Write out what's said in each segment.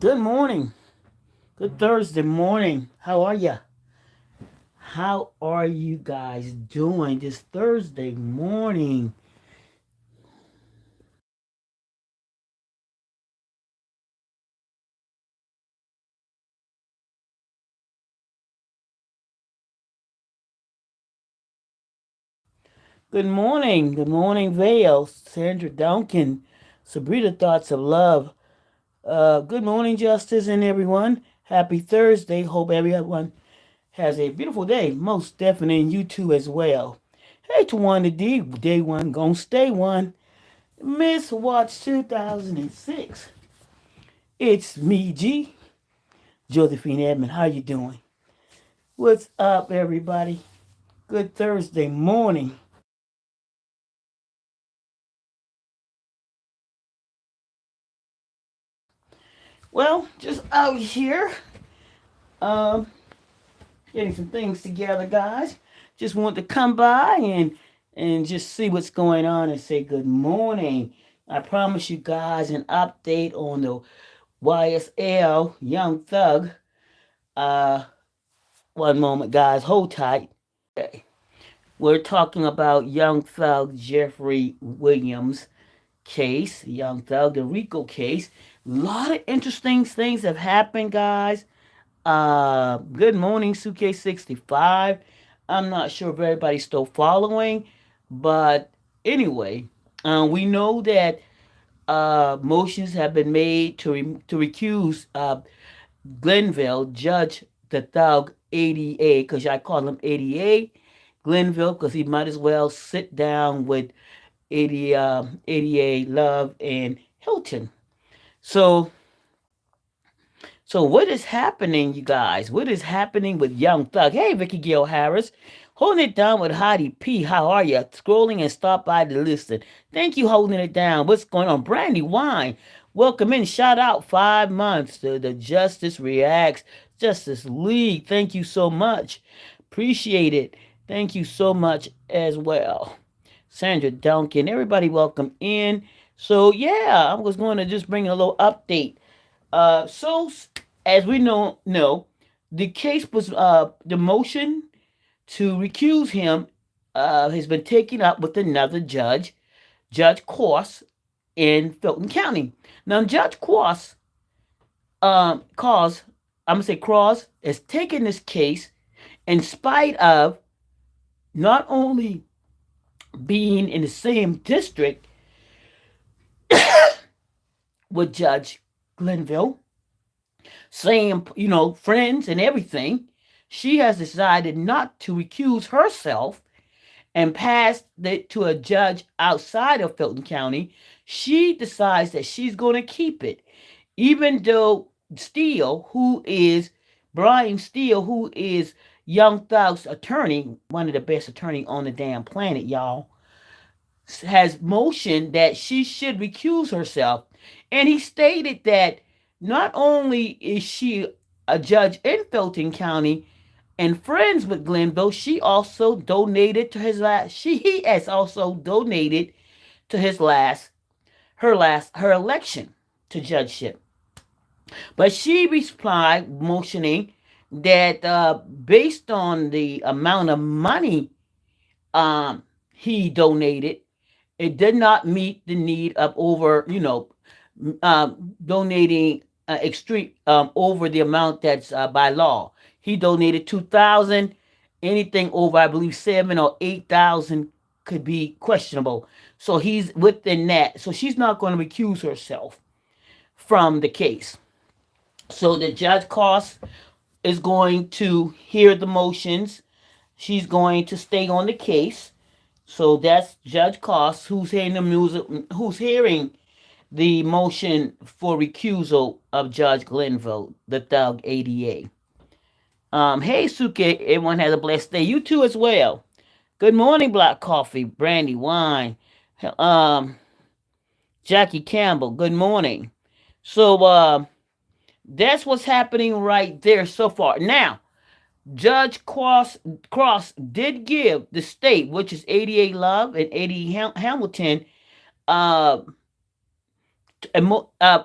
Good morning. Good Thursday morning. How are you? How are you guys doing this Thursday morning? Good morning. Good morning, Vale, Sandra Duncan, Sabrina Thoughts of Love. Good morning, Justice, and everyone. Happy Thursday. Hope everyone has a beautiful day. Most definitely, and you too as well. Hey, to one to D, day one, gonna stay one. Miss Watch 2006. It's me, G. Josephine Edmond, how you doing? What's up, everybody? Good Thursday morning. Well, just out here, um, getting some things together, guys. Just want to come by and just see what's going on and say good morning. I promise you guys an update on the YSL Young Thug. Uh, One moment, guys. Hold tight. Okay. We're talking about Young Thug Jeffrey Williams case, Young Thug, the Rico case. A lot of interesting things have happened, guys. Good morning, Suitcase 65. I'm not sure if everybody's still following, but anyway, we know that motions have been made to recuse Glenville, Judge the Thug 80A, because I call him 80A, Glenville, because he might as well sit down with 88 Love and Hilton. So so what is happening, you guys? What is happening with Young Thug? Hey, Vicky Gail Harris. Holding it down with Heidi P. How are you? Scrolling and stop by to listen. Thank you, holding it down. What's going on? Brandy Wine. Welcome in. Shout out 5 months to the Justice Reacts Justice League. Thank you so much. Appreciate it. Thank you so much as well. Sandra Duncan. Everybody welcome in. So yeah, I was going to just bring a little update. So as we know, the case was the motion to recuse him has been taken up with another judge, Judge Cross in Fulton County. Now, Judge Cross, cause I'm gonna say Cross has taken this case in spite of not only being in the same district with Judge Glenville, same, friends and everything, she has decided not to recuse herself and passed it to a judge outside of Fulton County. She decides that she's going to keep it, even though Steele, who is Brian Steele, who is Young Thug's attorney, one of the best attorney on the damn planet, y'all, has motioned that she should recuse herself. And he stated that not only is she a judge in Fulton County and friends with Glenville, she also donated to his last. He has also donated to her election to judgeship. But she replied, motioning that based on the amount of money he donated, it did not meet the need of over, donating extreme over the amount that's by law. He donated 2,000. Anything over, I believe, 7 or 8,000 could be questionable. So he's within that. So she's not going to recuse herself from the case. So the judge cost is going to hear the motions. She's going to stay on the case. So that's Judge Cost who's hearing the music, who's hearing the motion for recusal of Judge Glenville, the Thug ADA. Hey Suke, everyone has a blessed day. You too as well. Good morning, Black Coffee, Brandy, Wine. Um, Jackie Campbell, good morning. So that's what's happening right there so far. Now, Judge Cross did give the state, which is 88 Love and 80 Hamilton, uh,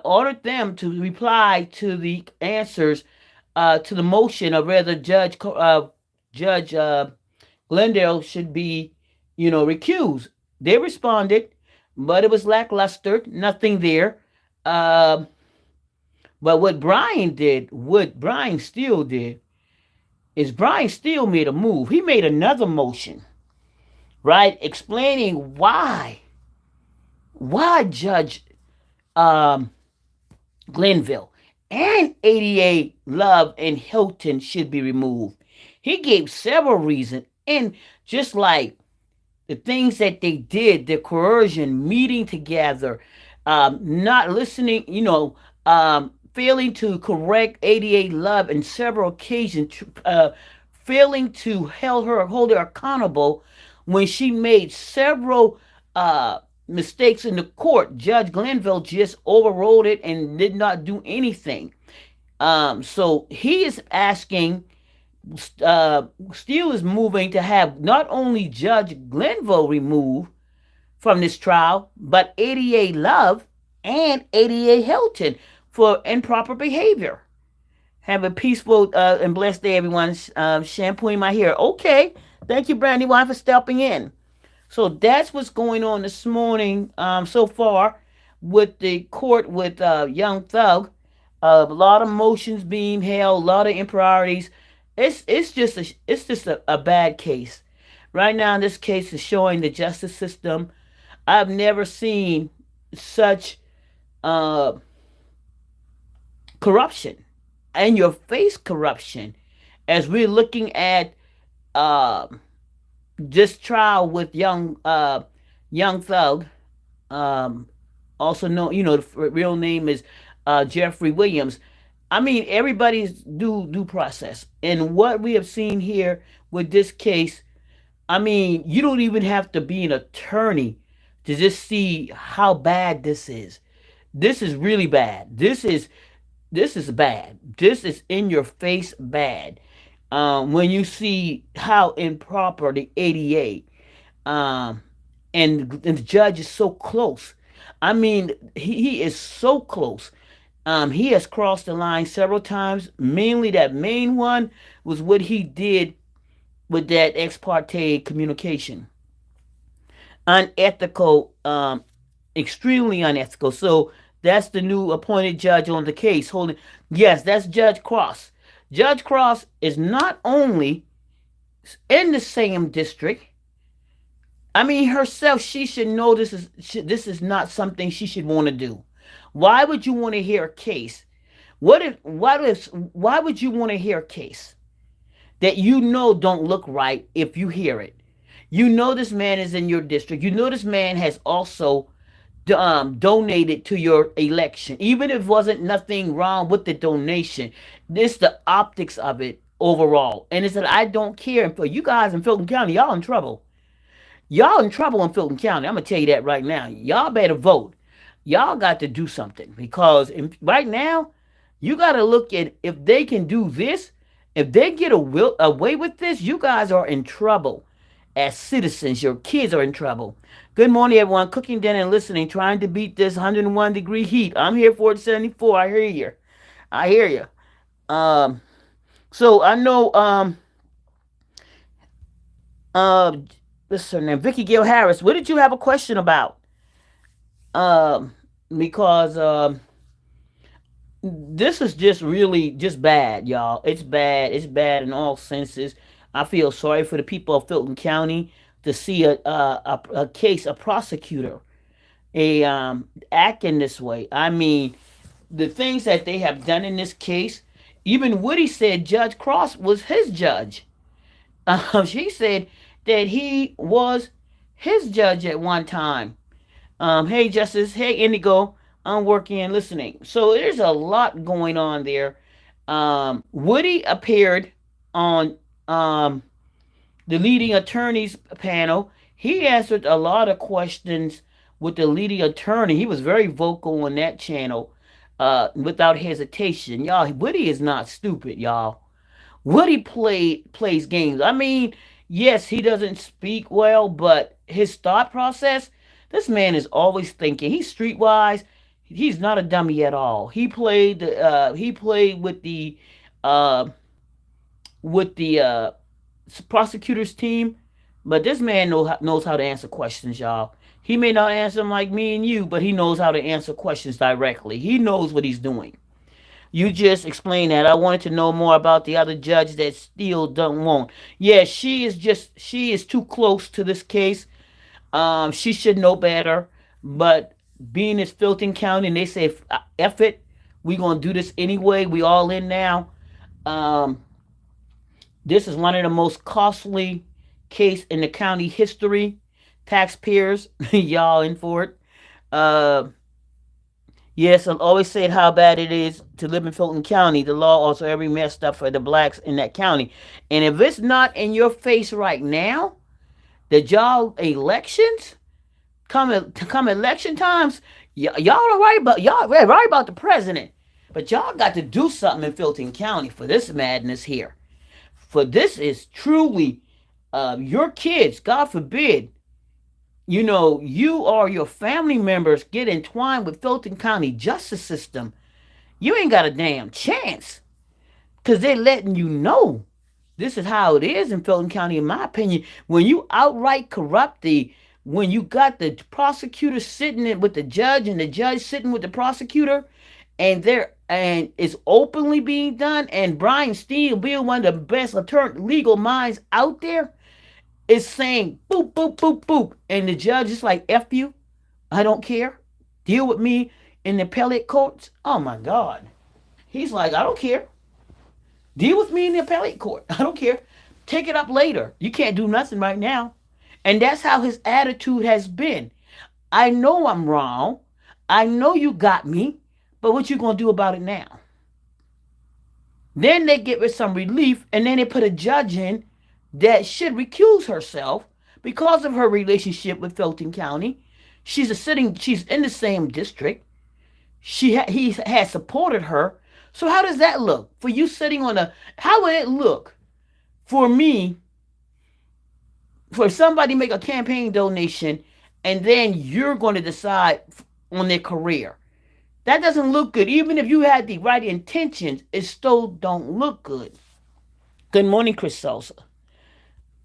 ordered them to reply to the answers to the motion of whether Judge Glendale should be, recused. They responded, but it was lackluster, nothing there. Um, but what Brian still did, is Brian still made a move. He made another motion, right, explaining why Judge um, Glenville and 88 Love and Hilton should be removed. He gave several reasons, and just like the things that they did, the coercion, meeting together, not listening, failing to correct 88 Love in several occasions, failing to hold her accountable when she made several mistakes in the court. Judge Glenville just overrode it and did not do anything. So he is asking, Steele is moving to have not only Judge Glenville removed from this trial, but 88 Love and 88 Hilton for improper behavior. Have a peaceful and blessed day, everyone. Shampooing my hair. Okay. Thank you, Brandywine, for stepping in. So that's what's going on this morning so far with the court with Young Thug. A lot of motions being held, a lot of improprieties. It's just a bad case. Right now, this case is showing the justice system. I've never seen such uh, corruption, and your face corruption, as we're looking at uh, this trial with young Thug, um, also known, the real name is Jeffrey Williams. I mean, everybody's due process, and what we have seen here with this case, I mean, you don't even have to be an attorney to just see how bad this is. This is really bad. This is bad. This is in your face bad. When you see how improper the ADA, um, and the judge is so close. I mean, he is so close. He has crossed the line several times. Mainly, that main one was what he did with that ex parte communication. Unethical, extremely unethical. So that's the new appointed judge on the case. Holding, yes, that's Judge Cross. Judge Cross is not only in the same district. I mean, herself, she should know this is not something she should want to do. Why would you want to hear a case? Why would you want to hear a case that don't look right if you hear it? You know this man is in your district. You know this man has also donated to your election, even if wasn't nothing wrong with the donation. This the optics of it overall, and it's that I don't care. And for you guys in Fulton County, y'all in trouble. Y'all in trouble in Fulton County. I'm gonna tell you that right now. Y'all better vote. Y'all got to do something because right now, you got to look at if they can do this. If they get away with this, you guys are in trouble. As citizens, your kids are in trouble. Good morning, everyone. Cooking dinner and listening, trying to beat this 101-degree heat. I'm here for it 74. I hear you. I hear you. So I know uh what's her name? Vicky Gill Harris. What did you have a question about? Um because this is just really just bad, y'all. It's bad. It's bad in all senses. I feel sorry for the people of Fulton County to see a case, a prosecutor, a act in this way. I mean, the things that they have done in this case. Even Woody said Judge Cross was his judge. She said that he was his judge at one time. Hey, Justice. Hey, Indigo. I'm working and listening. So there's a lot going on there. Woody appeared on the leading attorneys panel. He answered a lot of questions with the leading attorney. He was very vocal on that channel without hesitation. Y'all, Woody is not stupid, y'all. Woody plays games. I mean, yes, he doesn't speak well, but his thought process, this man is always thinking. He's streetwise. He's not a dummy at all. He played uh, with the prosecutor's team, but this man knows how to answer questions, y'all. He may not answer them like me and you, but he knows how to answer questions directly. He knows what he's doing. You just explained that. I wanted to know more about the other judge that still don't want. Yeah, she is too close to this case. She should know better. But being it's Fulton County and they say F it, we gonna do this anyway. We all in now. Um, this is one of the most costly case in the county history. Taxpayers, y'all in for it. Uh, yes, I've always said how bad it is to live in Fulton County. The law also every messed up for the blacks in that county. And if it's not in your face right now, the y'all elections come election times, y'all are right about the president. But y'all got to do something in Fulton County for this madness here. For this is truly your kids, God forbid, you or your family members get entwined with Fulton County justice system. You ain't got a damn chance. Because they're letting you know this is how it is in Fulton County, in my opinion. When you outright corrupt when you got the prosecutor sitting with the judge and the judge sitting with the prosecutor, and it's openly being done, and Brian Steele being one of the best legal minds out there is saying boop boop boop boop, and the judge is like F you, I don't care, deal with me in the appellate courts. Oh my God, he's like I don't care, deal with me in the appellate court. I don't care, take it up later. You can't do nothing right now. And that's how his attitude has been. I know I'm wrong. I know you got me, but what you gonna do about it now? Then they get with some relief, and then they put a judge in that should recuse herself because of her relationship with Fulton County. She's in the same district. He has supported her. So how does that look for you sitting on a? How would it look for me for somebody to make a campaign donation and then you're going to decide on their career? That doesn't look good. Even if you had the right intentions, it still don't look good. Good morning, Chris Sosa.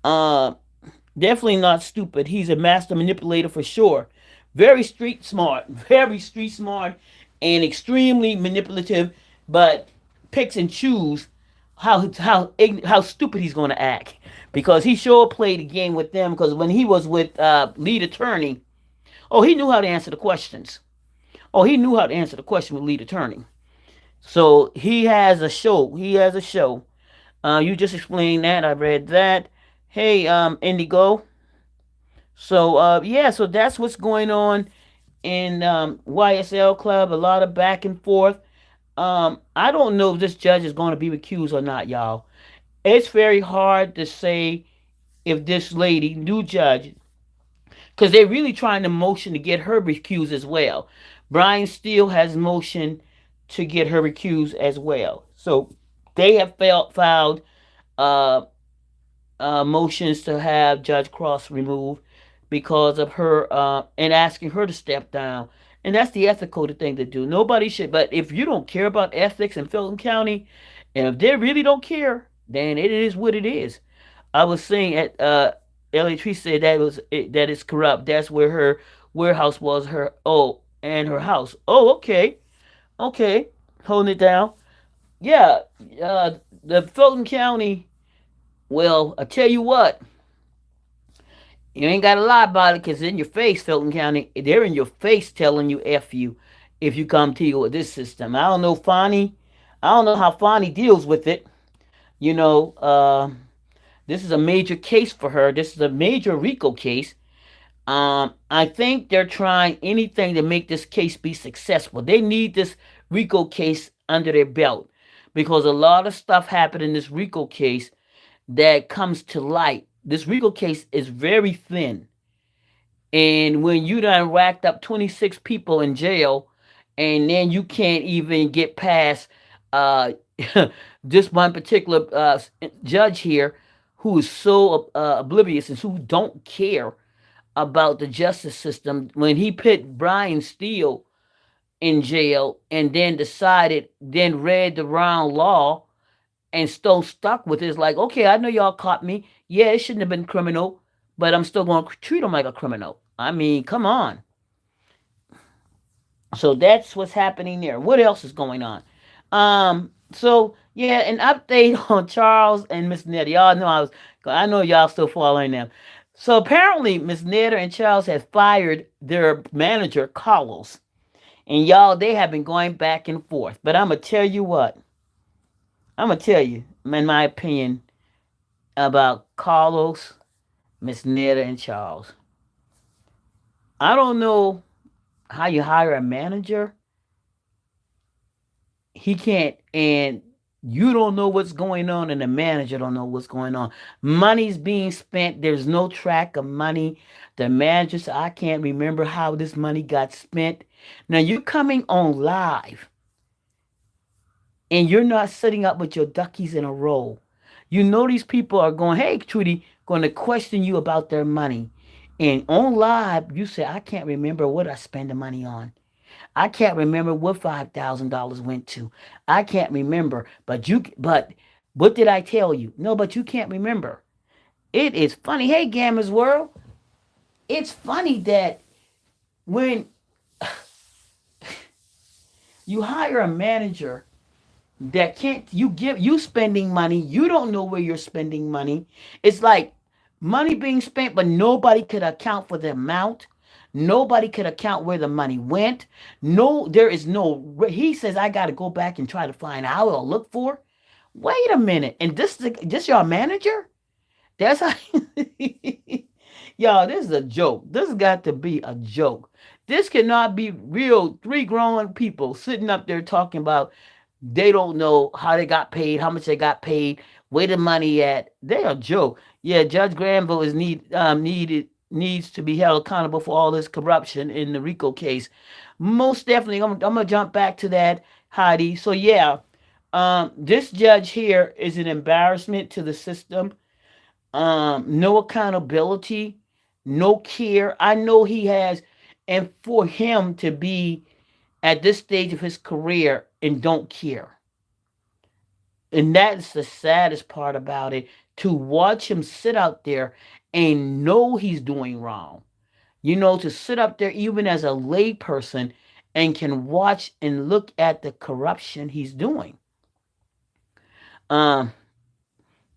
Uh, Definitely not stupid. He's a master manipulator for sure. Very street smart, and extremely manipulative. But picks and choose how stupid he's going to act because he sure played the game with them. Because when he was with lead attorney, oh, he knew how to answer the questions. Oh, he knew how to answer the question with lead attorney. So he has a show. You just explained that. I read that. Hey, Indigo. So yeah, so that's what's going on in YSL Club. A lot of back and forth. I don't know if this judge is going to be recused or not, y'all. It's very hard to say if this lady, new judge, because they're really trying to motion to get her recused as well. Brian Steele has motion to get her recused as well. So they have filed uh, motions to have Judge Cross removed because of her and asking her to step down. And that's the ethical thing to do. Nobody should. But if you don't care about ethics in Fulton County, and if they really don't care, then it is what it is. I was saying at Ellie Tree said that is corrupt. That's where her warehouse was. And her house. Oh, okay, holding it down. Yeah, the Fulton County. Well, I tell you what, you ain't got to lie about it because in your face, Fulton County, they're in your face telling you F you if you come to you with this system. I don't know, Fonnie. I don't know how Fonnie deals with it. You know, this is a major case for her. This is a major RICO case. I think they're trying anything to make this case be successful. They need this RICO case under their belt because a lot of stuff happened in this RICO case that comes to light. This RICO case is very thin. And when you done racked up 26 people in jail, and then you can't even get past uh, this one particular judge here who is so oblivious and who don't care about the justice system. When he put Brian Steele in jail and then decided, then read the wrong law and still stuck with it. It's like, okay, I know y'all caught me. Yeah, it shouldn't have been criminal, but I'm still going to treat him like a criminal. I mean, come on. So that's what's happening there. What else is going on? So yeah, an update on Charles and Miss Netta. Y'all know I know y'all still following them. So apparently Miss Netta and Charles have fired their manager, Carlos. And y'all, they have been going back and forth. But I'm gonna tell you what. I'm gonna tell you, in my opinion, about Carlos, Miss Netta, and Charles. I don't know how you hire a manager. He can't, and you don't know what's going on, and the manager don't know what's going on. Money's being spent. There's no track of money. The manager said, I can't remember how this money got spent. Now you're coming on live and you're not sitting up with your duckies in a row. You know these people are going, hey, Trudy, going to question you about their money. And on live, you say, I can't remember what I spend the money on. I can't remember what $5,000 went to. I can't remember. But what did I tell you? No, but you can't remember. It is funny. Hey, Gamma's World. It's funny that when you hire a manager that can't you spending money, you don't know where you're spending money. It's like money being spent, but nobody could account for the amount. Nobody could account where the money went. No, there is no. He says I got to go back and try to find out or look for. Wait a minute, and this your manager? That's how. Y'all, this is a joke. This has got to be a joke. This cannot be real. Three grown people sitting up there talking about they don't know how they got paid, how much they got paid, where the money at. They a joke. Yeah, Judge Granville is needs to be held accountable for all this corruption in the RICO case. Most definitely, I'm gonna jump back to that, Heidi. So yeah, this judge here is an embarrassment to the system. No accountability, no care. I know he has, and for him to be at this stage of his career and don't care. And that's the saddest part about it, to watch him sit out there and know he's doing wrong. You know, to sit up there even as a layperson and can watch and look at the corruption he's doing. Um,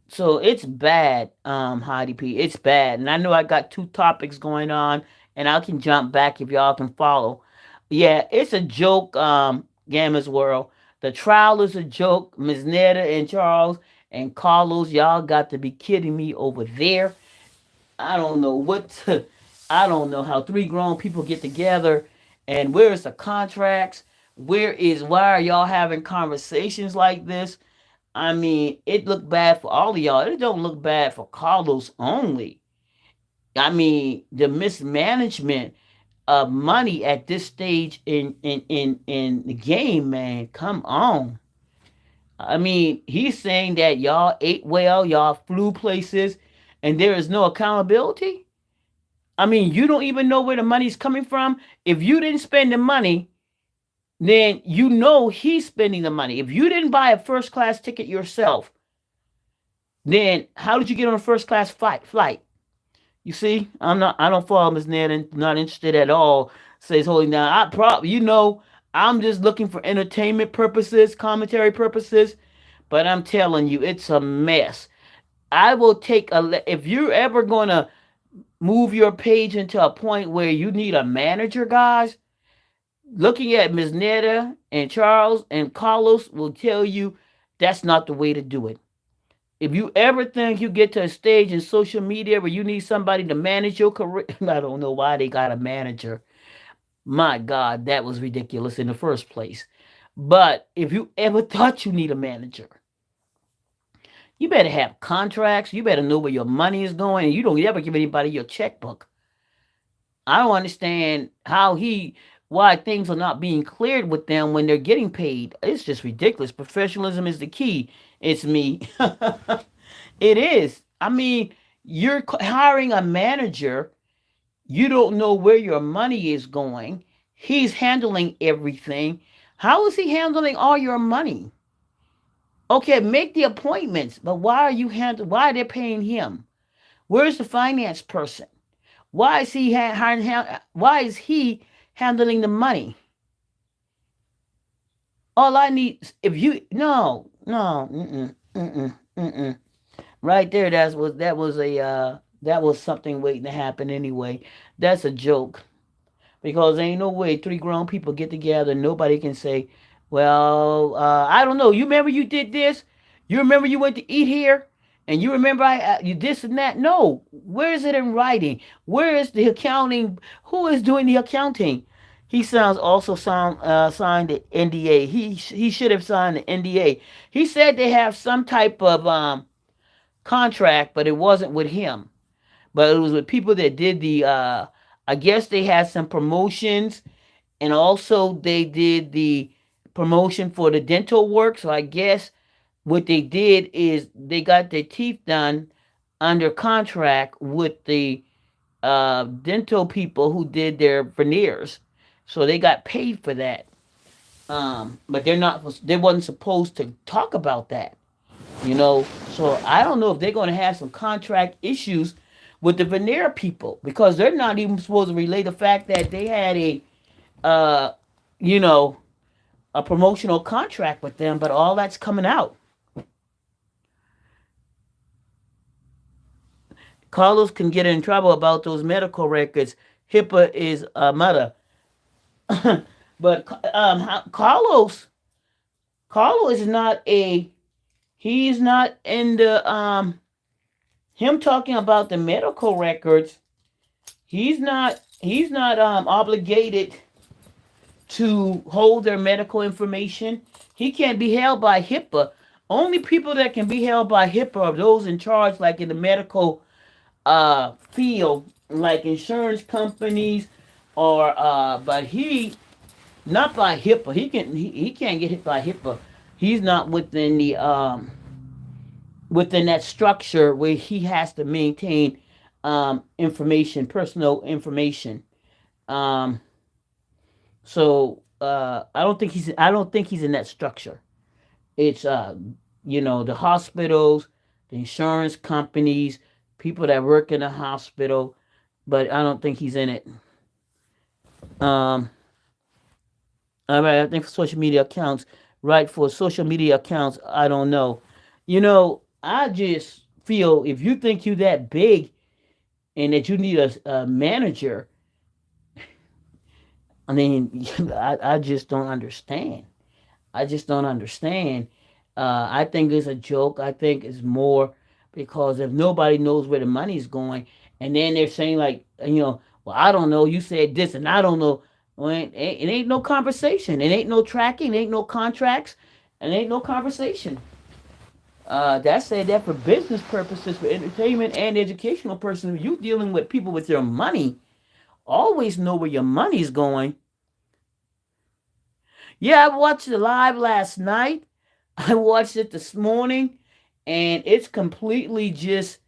so it's bad, Heidi P. It's bad. And I know I got two topics going on, and I can jump back if y'all can follow. Yeah, it's a joke, Gamma's World. The trial is a joke. Ms. Netta and Charles and Carlos, y'all got to be kidding me over there. I don't know I don't know how three grown people get together, and where's the contracts? Why are y'all having conversations like this? I mean, it looked bad for all of y'all. It don't look bad for Carlos only. I mean, the mismanagement of money at this stage in the game, man. Come on. I mean, he's saying that y'all ate well, y'all flew places, and there is no accountability. I mean, you don't even know where the money's coming from. If you didn't spend the money, then you know he's spending the money. If you didn't buy a first class ticket yourself, then how did you get on a first class flight? You see, I don't follow Ms. Ned and not interested at all. Says holding down. I'm just looking for entertainment purposes, commentary purposes. But I'm telling you, it's a mess. I will if you're ever gonna move your page into a point where you need a manager, guys. Looking at Ms. Netta and Charles and Carlos will tell you that's not the way to do it. If you ever think you get to a stage in social media where you need somebody to manage your career, I don't know why they got a manager. My God, that was ridiculous in the first place. But if you ever thought you need a manager, you better have contracts. You better know where your money is going, and you don't ever give anybody your checkbook. I don't understand why things are not being cleared with them when they're getting paid. It's just ridiculous. Professionalism is the key. It's me. It is. I mean, you're hiring a manager. You don't know where your money is going. He's handling everything. How is he handling all your money? Okay, make the appointments, but why are you handling? Why are they paying him? Where's the finance person? Why is he why is he handling the money? All I need, if you no, right there, that was something waiting to happen anyway. That's a joke. Because ain't no way three grown people get together and nobody can say, well, I don't know. You remember you did this? You remember you went to eat here? And you remember you this and that? No. Where is it in writing? Where is the accounting? Who is doing the accounting? He sounds also signed the NDA. He should have signed the NDA. He said they have some type of contract, but it wasn't with him. But it was with people that did the. I guess they had some promotions, and also they did the promotion for the dental work. So I guess what they did is they got their teeth done under contract with the dental people who did their veneers. So they got paid for that. But they wasn't supposed to talk about that, you know. So I don't know if they're going to have some contract issues with the veneer people because they're not even supposed to relay the fact that they had uh, you know, a promotional contract with them, but all that's coming out. Carlos can get in trouble about those medical records. HIPAA is a mother. But Carlos is not a, he's not in the, him talking about the medical records. He's not obligated to hold their medical information. He can't be held by HIPAA. Only people that can be held by HIPAA are those in charge, like in the medical field, like insurance companies, or but he not by HIPAA. He can't get hit by HIPAA. He's not within the within that structure where he has to maintain information, personal information. Um, I don't think he's in that structure. It's the hospitals, the insurance companies, people that work in the hospital, but I don't think he's in it. Um, I think for social media accounts, right? For social media accounts, I don't know. I just feel if you think you're that big and that you need a manager, I mean, I just don't understand. I just don't understand. I think it's a joke. I think it's more because if nobody knows where the money's going, and then they're saying like, well, I don't know. You said this, and I don't know. Well, it ain't no conversation. It ain't no tracking. It ain't no contracts, and it ain't no conversation. That said that for business purposes, for entertainment and educational purposes, you dealing with people with their money. Always know where your money's going. Yeah, I watched it live last night. I watched it this morning, and it's completely just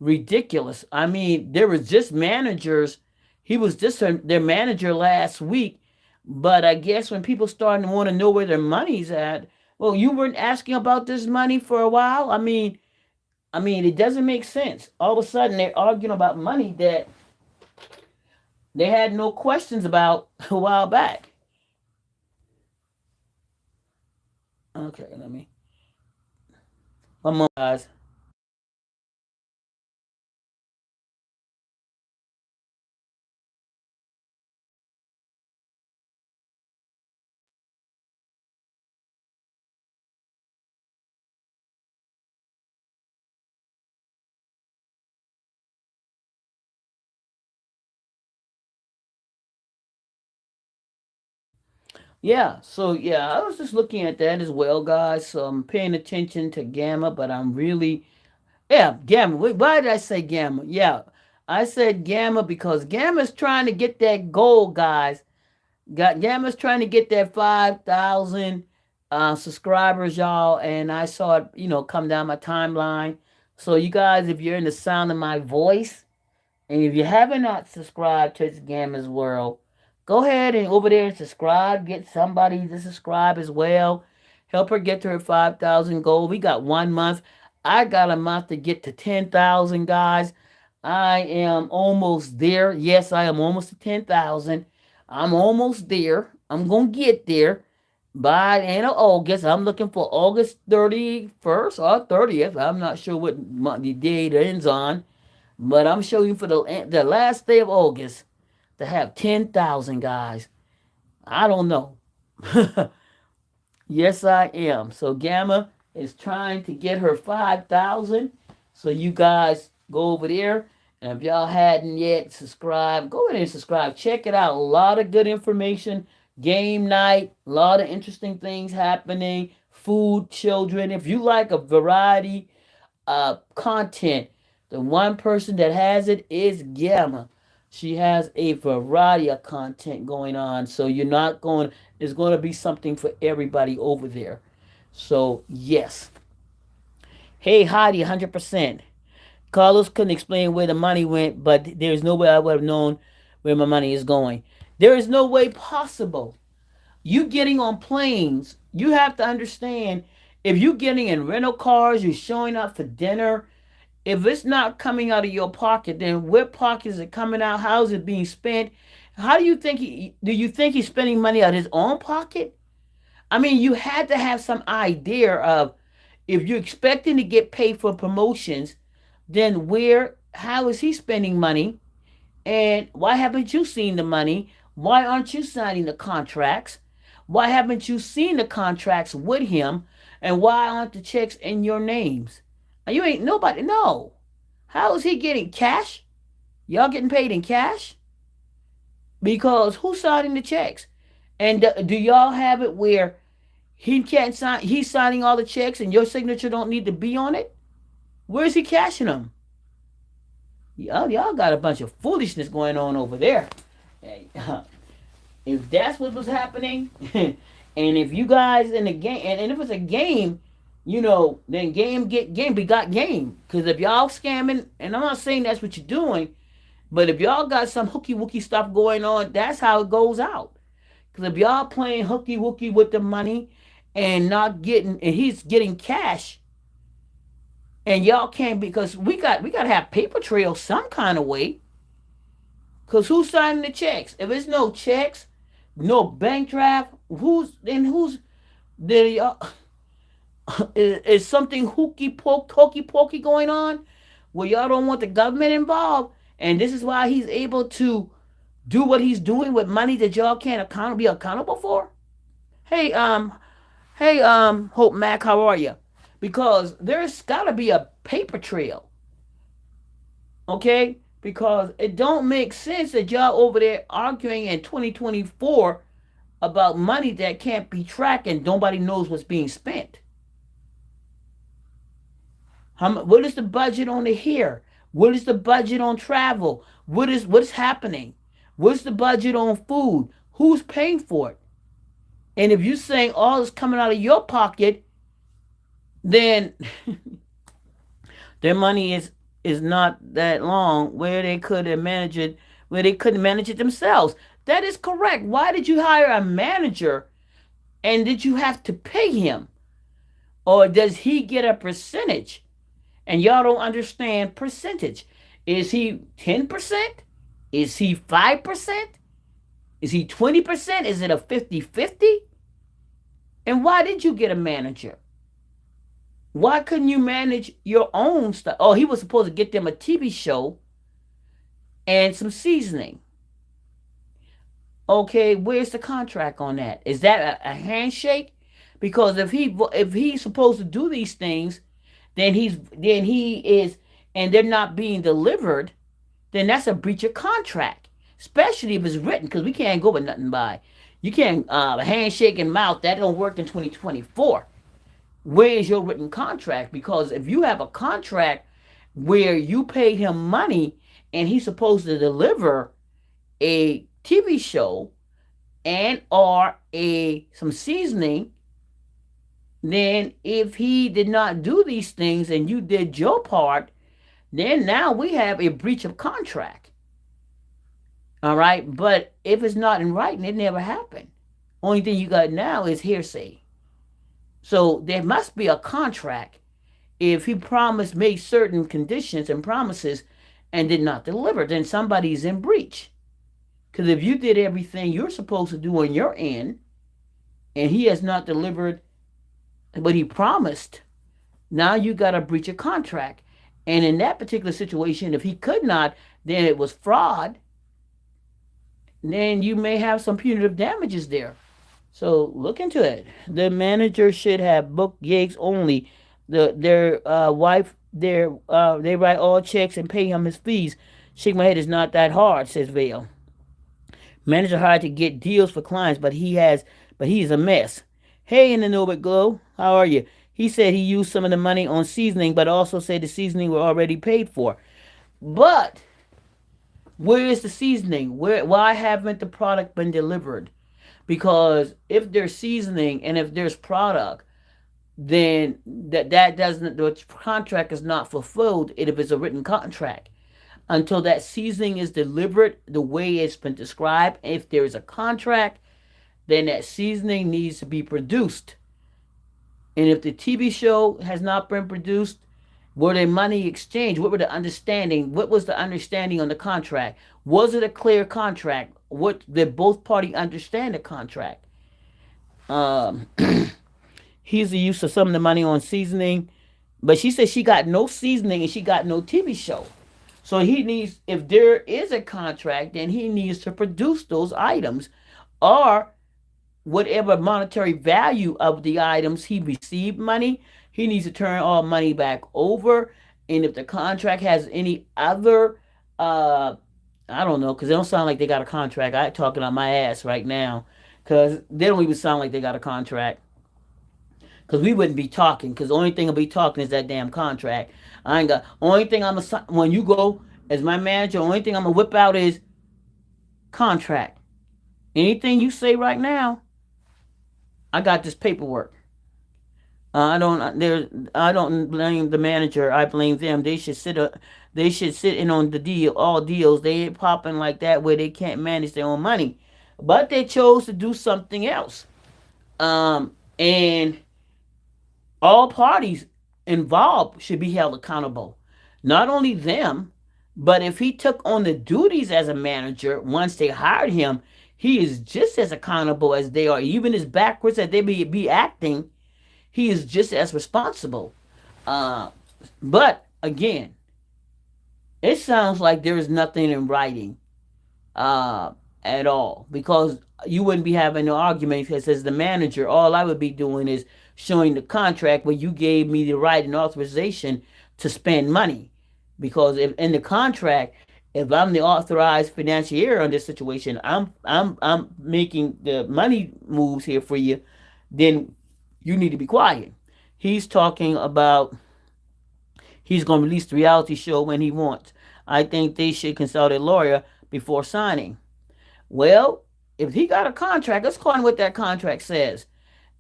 ridiculous. I mean, there was just managers. He was just their manager last week, but I guess when people starting to want to know where their money's at, well, you weren't asking about this money for a while. I mean, it doesn't make sense. All of a sudden, they're arguing about money that they had no questions about a while back. Okay, let me. One more, guys. Yeah, so yeah, I was just looking at that as well, guys. So I'm paying attention to Gamma, but I'm really, yeah, Gamma. Why did I say Gamma? Yeah, I said Gamma because Gamma's trying to get that goal, guys. Gamma's trying to get that 5,000 subscribers, y'all, and I saw it, come down my timeline. So you guys, if you're in the sound of my voice, and if you haven't not subscribed to Gamma's World, Go ahead and over there and subscribe. Get somebody to subscribe as well. Help her get to her 5,000 goal. We got 1 month. I got a month to get to 10,000, guys. I am almost there. Yes, I am almost to 10,000. I'm almost there. I'm going to get there by the end of August. I'm looking for August 31st or 30th. I'm not sure what the day it ends on, but I'm showing for the last day of August to have 10,000, guys. I don't know. Yes, I am. So Gamma is trying to get her 5,000. So you guys go over there. And if y'all hadn't yet subscribed, go ahead and subscribe. Check it out. A lot of good information. Game night. A lot of interesting things happening. Food, children. If you like a variety content. The one person that has it is Gamma. She has a variety of content going on. So you're not going, there's going to be something for everybody over there. So, yes. Hey, Heidi, 100%. Carlos couldn't explain where the money went, but there's no way I would have known where my money is going. There is no way possible. You getting on planes, you have to understand if you're getting in rental cars, you're showing up for dinner, if it's not coming out of your pocket, then where pocket is it coming out? How is it being spent? How do you think he's spending money out of his own pocket? I mean, you had to have some idea of if you're expecting to get paid for promotions, then how is he spending money? And why haven't you seen the money? Why aren't you signing the contracts? Why haven't you seen the contracts with him? And why aren't the checks in your names? You ain't nobody. No. How is he getting cash? Y'all getting paid in cash? Because who's signing the checks? And do y'all have it where he can't sign? He's signing all the checks, and your signature don't need to be on it. Where's he cashing them? Y'all got a bunch of foolishness going on over there. If that's what was happening, and if you guys in the game, and if it's a game, then game begot game. Because if y'all scamming, and I'm not saying that's what you're doing, but if y'all got some hooky wookie stuff going on, that's how it goes out. Because if y'all playing hooky wookie with the money and not getting, and he's getting cash, and y'all can't, because we got to have paper trail some kind of way. Because who's signing the checks? If there's no checks, no bank draft, who's there? Y'all is something hokey pokey going on where y'all don't want the government involved, and this is why he's able to do what he's doing with money that y'all can't be accountable for. Hey, Hope Mac, how are you? Because there's got to be a paper trail, okay? Because it don't make sense that y'all over there arguing in 2024 about money that can't be tracked and nobody knows what's being spent. What is the budget on the hair? What is the budget on travel? What is happening? What's the budget on food? Who's paying for it? And if you're saying all is coming out of your pocket, then their money is not that long where they could manage it, where they couldn't manage it themselves. That is correct. Why did you hire a manager and did you have to pay him? Or does he get a percentage? And y'all don't understand percentage. Is he 10%? Is he 5%? Is he 20%? Is it a 50-50? And why did you get a manager? Why couldn't you manage your own stuff? Oh, he was supposed to get them a TV show and some seasoning. Okay, where's the contract on that? Is that a handshake? Because if he's supposed to do these things, then he is, and they're not being delivered, then that's a breach of contract. Especially if it's written, because we can't go with nothing by. You can't handshake and mouth. That don't work in 2024. Where is your written contract? Because if you have a contract where you paid him money and he's supposed to deliver a TV show and or some seasoning, then if he did not do these things and you did your part, then now we have a breach of contract. All right. But if it's not in writing, it never happened. Only thing you got now is hearsay. So there must be a contract if he promised, made certain conditions and promises and did not deliver, then somebody's in breach. Because if you did everything you're supposed to do on your end and he has not delivered what he promised, now you got to breach a contract. And in that particular situation, if he could not, then it was fraud, then you may have some punitive damages there. So look into it. The manager should have booked gigs only. Their wife, they write all checks and pay him his fees. Shake my head is not that hard, says Vale. Manager hired to get deals for clients, but he's a mess. Hey, in the Nobel Glow, how are you? He said he used some of the money on seasoning, but also said the seasoning were already paid for. But where is the seasoning? Why haven't the product been delivered? Because if there's seasoning and if there's product, then that doesn't, the contract is not fulfilled if it's a written contract until that seasoning is delivered the way it's been described. If there is a contract, then that seasoning needs to be produced. And if the TV show has not been produced, were there money exchanged? What were the understanding? What was the understanding on the contract? Was it a clear contract? What did both parties understand the contract? Um, he's the use of some of the money on seasoning, but she said she got no seasoning and she got no TV show. So he needs, if there is a contract, then he needs to produce those items or whatever monetary value of the items he received money, he needs to turn all money back over. And if the contract has any other, I don't know, because they don't sound like they got a contract. I talking on my ass right now, because they don't even sound like they got a contract. Because we wouldn't be talking. Because the only thing I'll be talking is that damn contract. I ain't got. Only thing I'm when you go as my manager, only thing I'm gonna whip out is contract. Anything you say right now, I got this paperwork. I don't blame the manager. I blame them. They should sit in on the deal. All deals. They ain't popping like that where they can't manage their own money, but they chose to do something else. And all parties involved should be held accountable. Not only them, but if he took on the duties as a manager once they hired him, he is just as accountable as they are. Even as backwards as they be acting, he is just as responsible. Uh, but again, it sounds like there is nothing in writing uh, at all because you wouldn't be having no argument because as the manager, all I would be doing is showing the contract where you gave me the right and authorization to spend money. Because if in the contract, if I'm the authorized financier on this situation, I'm making the money moves here for you, then you need to be quiet. He's talking about he's going to release the reality show when he wants. I think they should consult a lawyer before signing. Well, if he got a contract, let's call him what that contract says.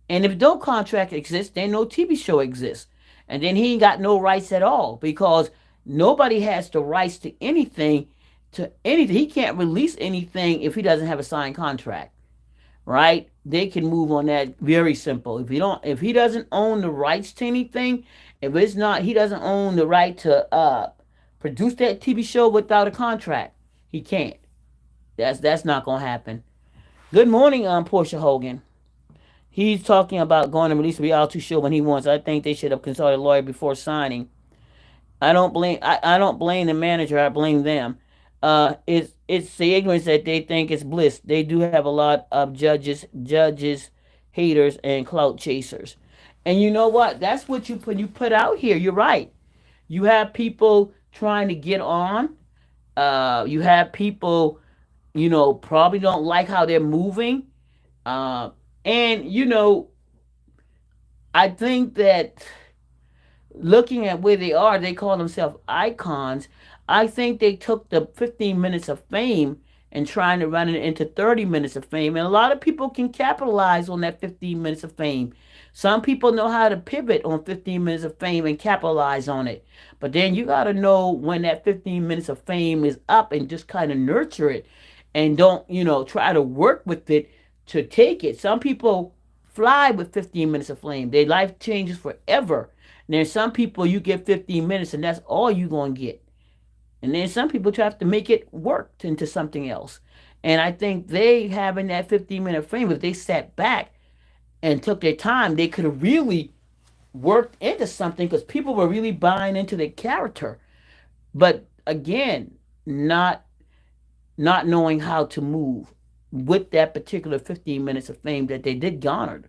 And if no contract exists, then no TV show exists. And then he ain't got no rights at all because nobody has the rights to anything. He can't release anything if he doesn't have a signed contract. Right? They can move on that very simple. If he doesn't own the rights to anything, if it's not he doesn't own the right to produce that TV show without a contract, he can't. That's not gonna happen. Good morning, Portia Hogan. He's talking about going to release a reality show when he wants. I think they should have consulted a lawyer before signing. I don't blame the manager. I blame them. It's the ignorance that they think is bliss. They do have a lot of judges, haters, and clout chasers. And you know what? That's what you put out here. You're right. You have people trying to get on. You have people, probably don't like how they're moving. And I think that looking at where they are, they call themselves icons. I think they took the 15 minutes of fame and trying to run it into 30 minutes of fame. And a lot of people can capitalize on that 15 minutes of fame. Some people know how to pivot on 15 minutes of fame and capitalize on it. But then you got to know when that 15 minutes of fame is up and just kind of nurture it and don't, try to work with it to take it. Some people fly with 15 minutes of flame. Their life changes forever. And there's some people you get 15 minutes and that's all you're going to get. And then some people try to make it work into something else. And I think they having that 15-minute frame, if they sat back and took their time, they could have really worked into something because people were really buying into their character. But again, not knowing how to move with that particular 15 minutes of fame that they did garner.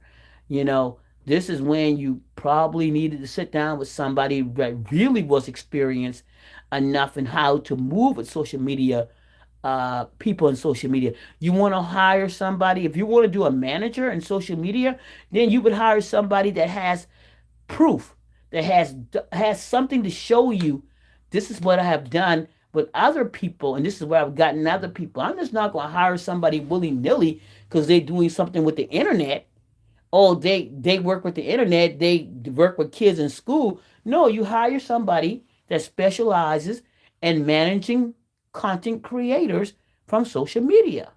You know, this is when you probably needed to sit down with somebody that really was experienced enough in how to move with social media, people in social media. You want to hire somebody, if you want to do a manager in social media, then you would hire somebody that has proof, that has something to show you. This is what I have done with other people, and this is where I've gotten other people. I'm just not going to hire somebody willy nilly because they're doing something with the internet. Oh, they work with the internet. They work with kids in school. No, you hire somebody that specializes in managing content creators from social media.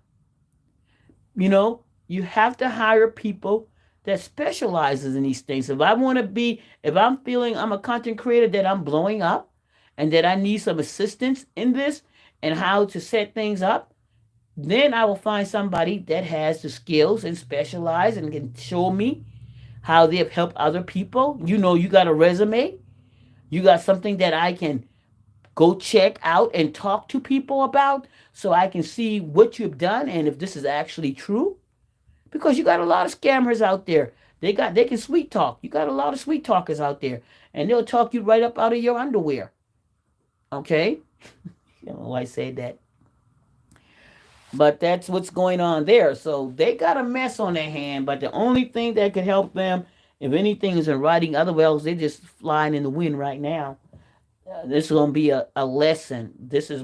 You have to hire people that specializes in these things. If I'm feeling I'm a content creator that I'm blowing up and that I need some assistance in this and how to set things up, then I will find somebody that has the skills and specialize and can show me how they've helped other people. You got a resume. You got something that I can go check out and talk to people about so I can see what you've done and if this is actually true. Because you got a lot of scammers out there. They can sweet talk. You got a lot of sweet talkers out there. And they'll talk you right up out of your underwear. Okay? You know why I say that. But that's what's going on there. So they got a mess on their hand. But the only thing that could help them, if anything, is in writing. Otherwise, they're just flying in the wind right now. This is going to be a lesson. This is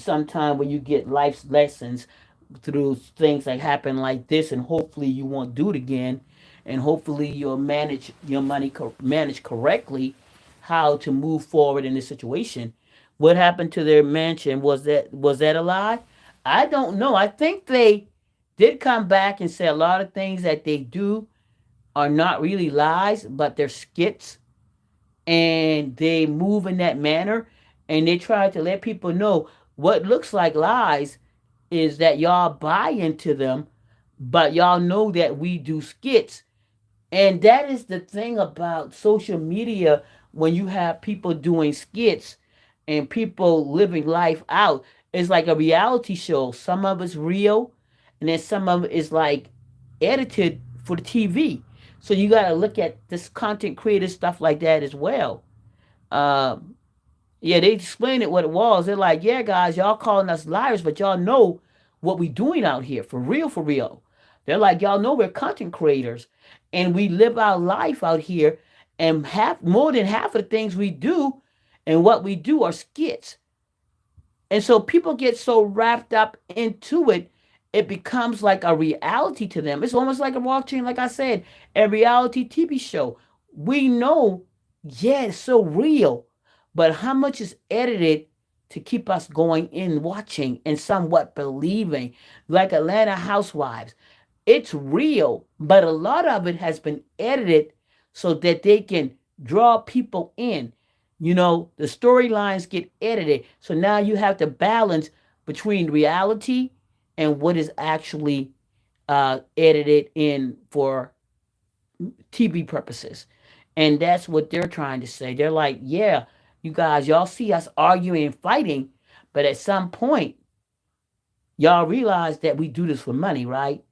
sometime when you get life's lessons through things that happen like this, and hopefully you won't do it again, and hopefully you'll manage your money, manage correctly how to move forward in this situation. What happened to their mansion? Was that a lie? I don't know. I think they did come back and say a lot of things that they do are not really lies, but they're skits, and they move in that manner, and they try to let people know what looks like lies is that y'all buy into them, but y'all know that we do skits. And that is the thing about social media when you have people doing skits and people living life out. It's like a reality show. Some of it's real, and then some of it is like edited for the TV. So you got to look at this content creator stuff like that as well. Um, yeah, they explained it what it was. They're like, yeah, guys, y'all calling us liars, but y'all know what we doing out here for real, for real. They're like, y'all know we're content creators and we live our life out here, and half more than half of the things we do and what we do are skits. And so people get so wrapped up into it, it becomes like a reality to them. It's almost like a watching, like I said, a reality TV show. We know, yeah, it's so real, but how much is edited to keep us going in watching and somewhat believing? Like Atlanta Housewives, it's real, but a lot of it has been edited so that they can draw people in. The storylines get edited. So now you have to balance between reality and what is actually edited in for TV purposes. And that's what they're trying to say. They're like, yeah, you guys, y'all see us arguing and fighting, but at some point, y'all realize that we do this for money, right?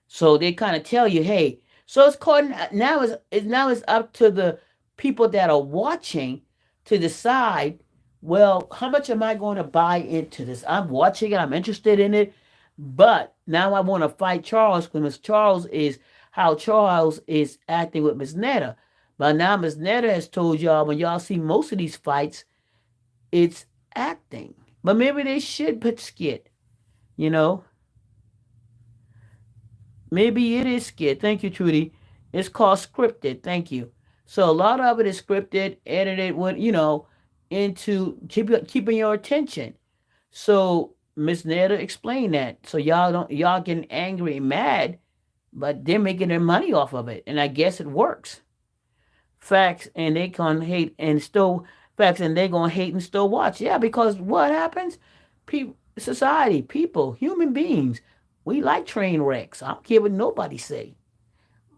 So they kind of tell you, hey, so it's called now it's up to the people that are watching to decide, well, how much am I going to buy into this? I'm watching it, I'm interested in it, but now I want to fight Charles because Miss Charles is how Charles is acting with Miss Netta. But now Miss Netta has told y'all when y'all see most of these fights, it's acting. But maybe they should put skit, you know. Maybe it is skit. Thank you, Trudy. It's called scripted. Thank you. So a lot of it is scripted, edited with, into keeping your attention. So Miss Netta explained that. So y'all getting angry and mad, but they're making their money off of it, and I guess it works. Facts, and they gonna hate and still facts, and they gonna hate and still watch. Yeah, because what happens? People, society, people, human beings, we like train wrecks. I don't care what nobody say.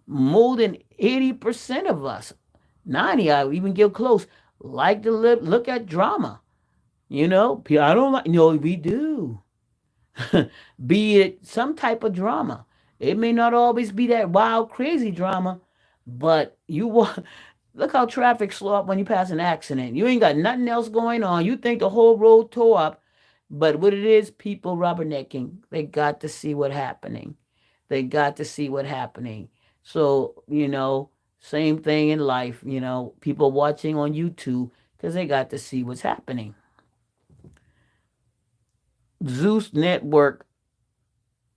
More than 80% of us, 90, I even get close, like to look at drama. I don't like. No, we do. Be it some type of drama. It may not always be that wild, crazy drama, but look how traffic slow up when you pass an accident. You ain't got nothing else going on. You think the whole road tore up, but what it is, people rubbernecking. They got to see what happening. They got to see what happening. So same thing in life. People watching on YouTube because they got to see what's happening. Zeus Network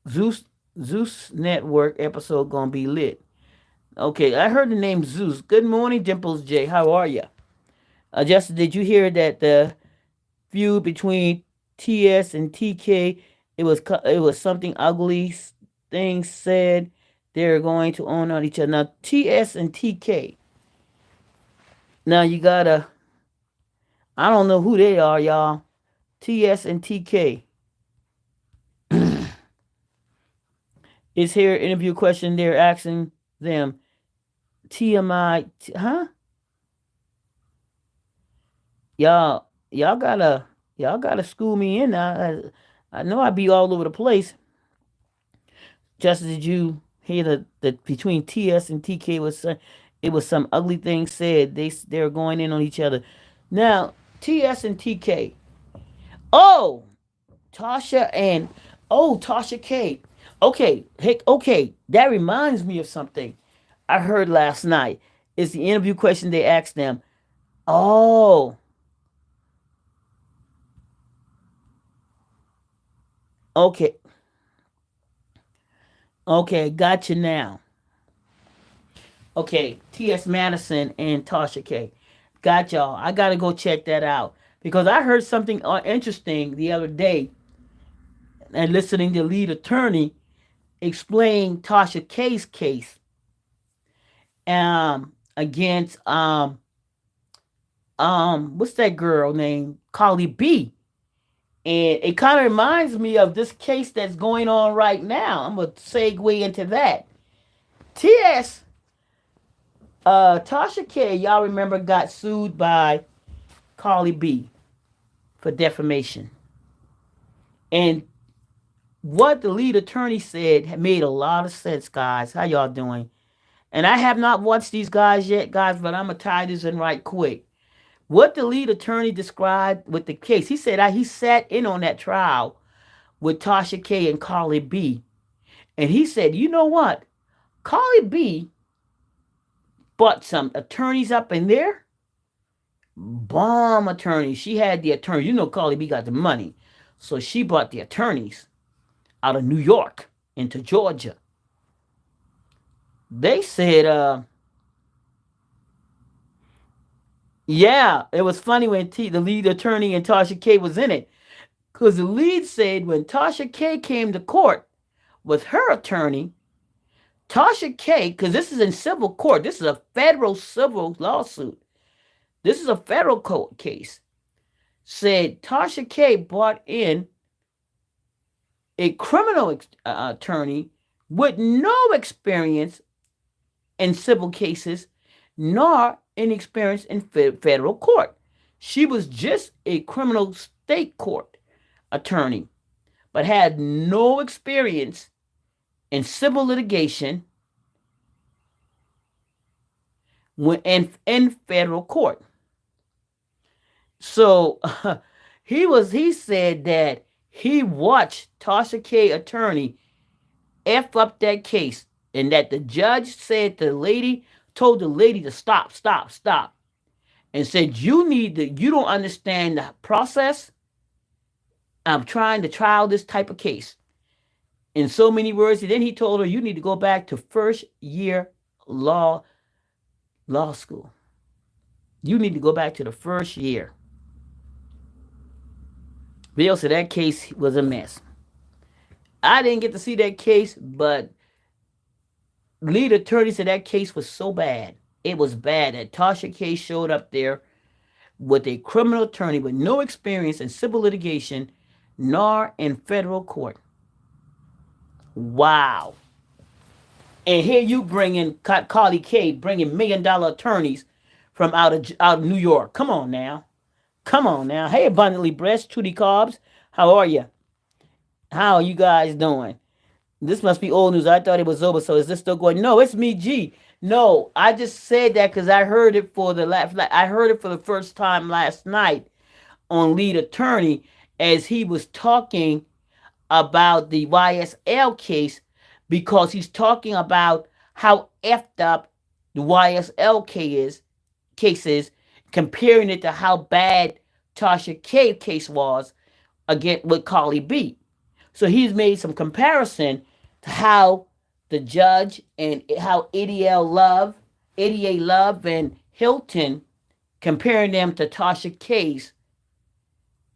Zeus Zeus Network episode gonna be lit. Okay, I heard the name Zeus. Good morning, Dimples J. How are you? Justin, did you hear that the feud between TS and TK? It was something ugly. Things said they're going to own on each other. Now TS and TK. Now you gotta. I don't know who they are, y'all. TS and TK. Is here interview question? They're asking them TMI, huh? Y'all gotta school me in. I know I be all over the place. Just did you hear the between TS and TK it was some ugly thing said. They're going in on each other. Now TS and TK. Oh, Tasha and Tasha K. Okay, heck, okay. That reminds me of something I heard last night. It's the interview question they asked them. Oh, okay. Okay, gotcha now. Okay, T.S. Madison and Tasha K. Got y'all. I gotta go check that out because I heard something interesting the other day and listening to lead attorney explain Tasha K's case against what's that girl named Carly B. And it kind of reminds me of this case that's going on right now. I'm gonna segue into that. T.S. Tasha K, y'all remember, got sued by Carly B for defamation. And what the lead attorney said made a lot of sense, guys. How y'all doing? And I have not watched these guys yet, guys, but I'm going to tie this in right quick. What the lead attorney described with the case, he said he sat in on that trial with Tasha K and Carly B. And he said, you know what? Carly B brought some attorneys up in there, bomb attorneys. She had the attorney. Carly B got the money. So she brought the attorneys out of New York into Georgia. They said, yeah, it was funny when the lead attorney and Tasha K was in it. Because the lead said when Tasha K came to court with her attorney, Tasha K, because this is in civil court, this is a federal civil lawsuit. This is a federal court case. Said Tasha K brought in a criminal attorney with no experience in civil cases, nor any experience in federal court. She was just a criminal state court attorney, but had no experience in civil litigation in federal court. So he said that he watched Tasha K attorney F up that case, and that the judge said told the lady to stop, stop, stop, and said you don't understand the process. I'm trying to trial this type of case. In so many words, and then he told her you need to go back to first year law school. You need to go back to the first year Bill said that case was a mess. I didn't get to see that case, but lead attorney said that case was so bad. It was bad that Tasha K showed up there with a criminal attorney with no experience in civil litigation nor in federal court. Wow. And here you bringing Carly K, bringing $1 million attorneys from out of New York. Come on now. Come on now. Hey, Abundantly Breast, Trudy Cobbs. How are you? How are you guys doing? This must be old news. I thought it was over. So is this still going? No, it's me, G. No, I just said that because I heard it for the first time last night on Lead Attorney as he was talking about the YSL case, because he's talking about how effed up the YSL case is, comparing it to how bad Tasha K case was against with Carly B. So he's made some comparison to how the judge and how ADA Love and Hilton, comparing them to Tasha K's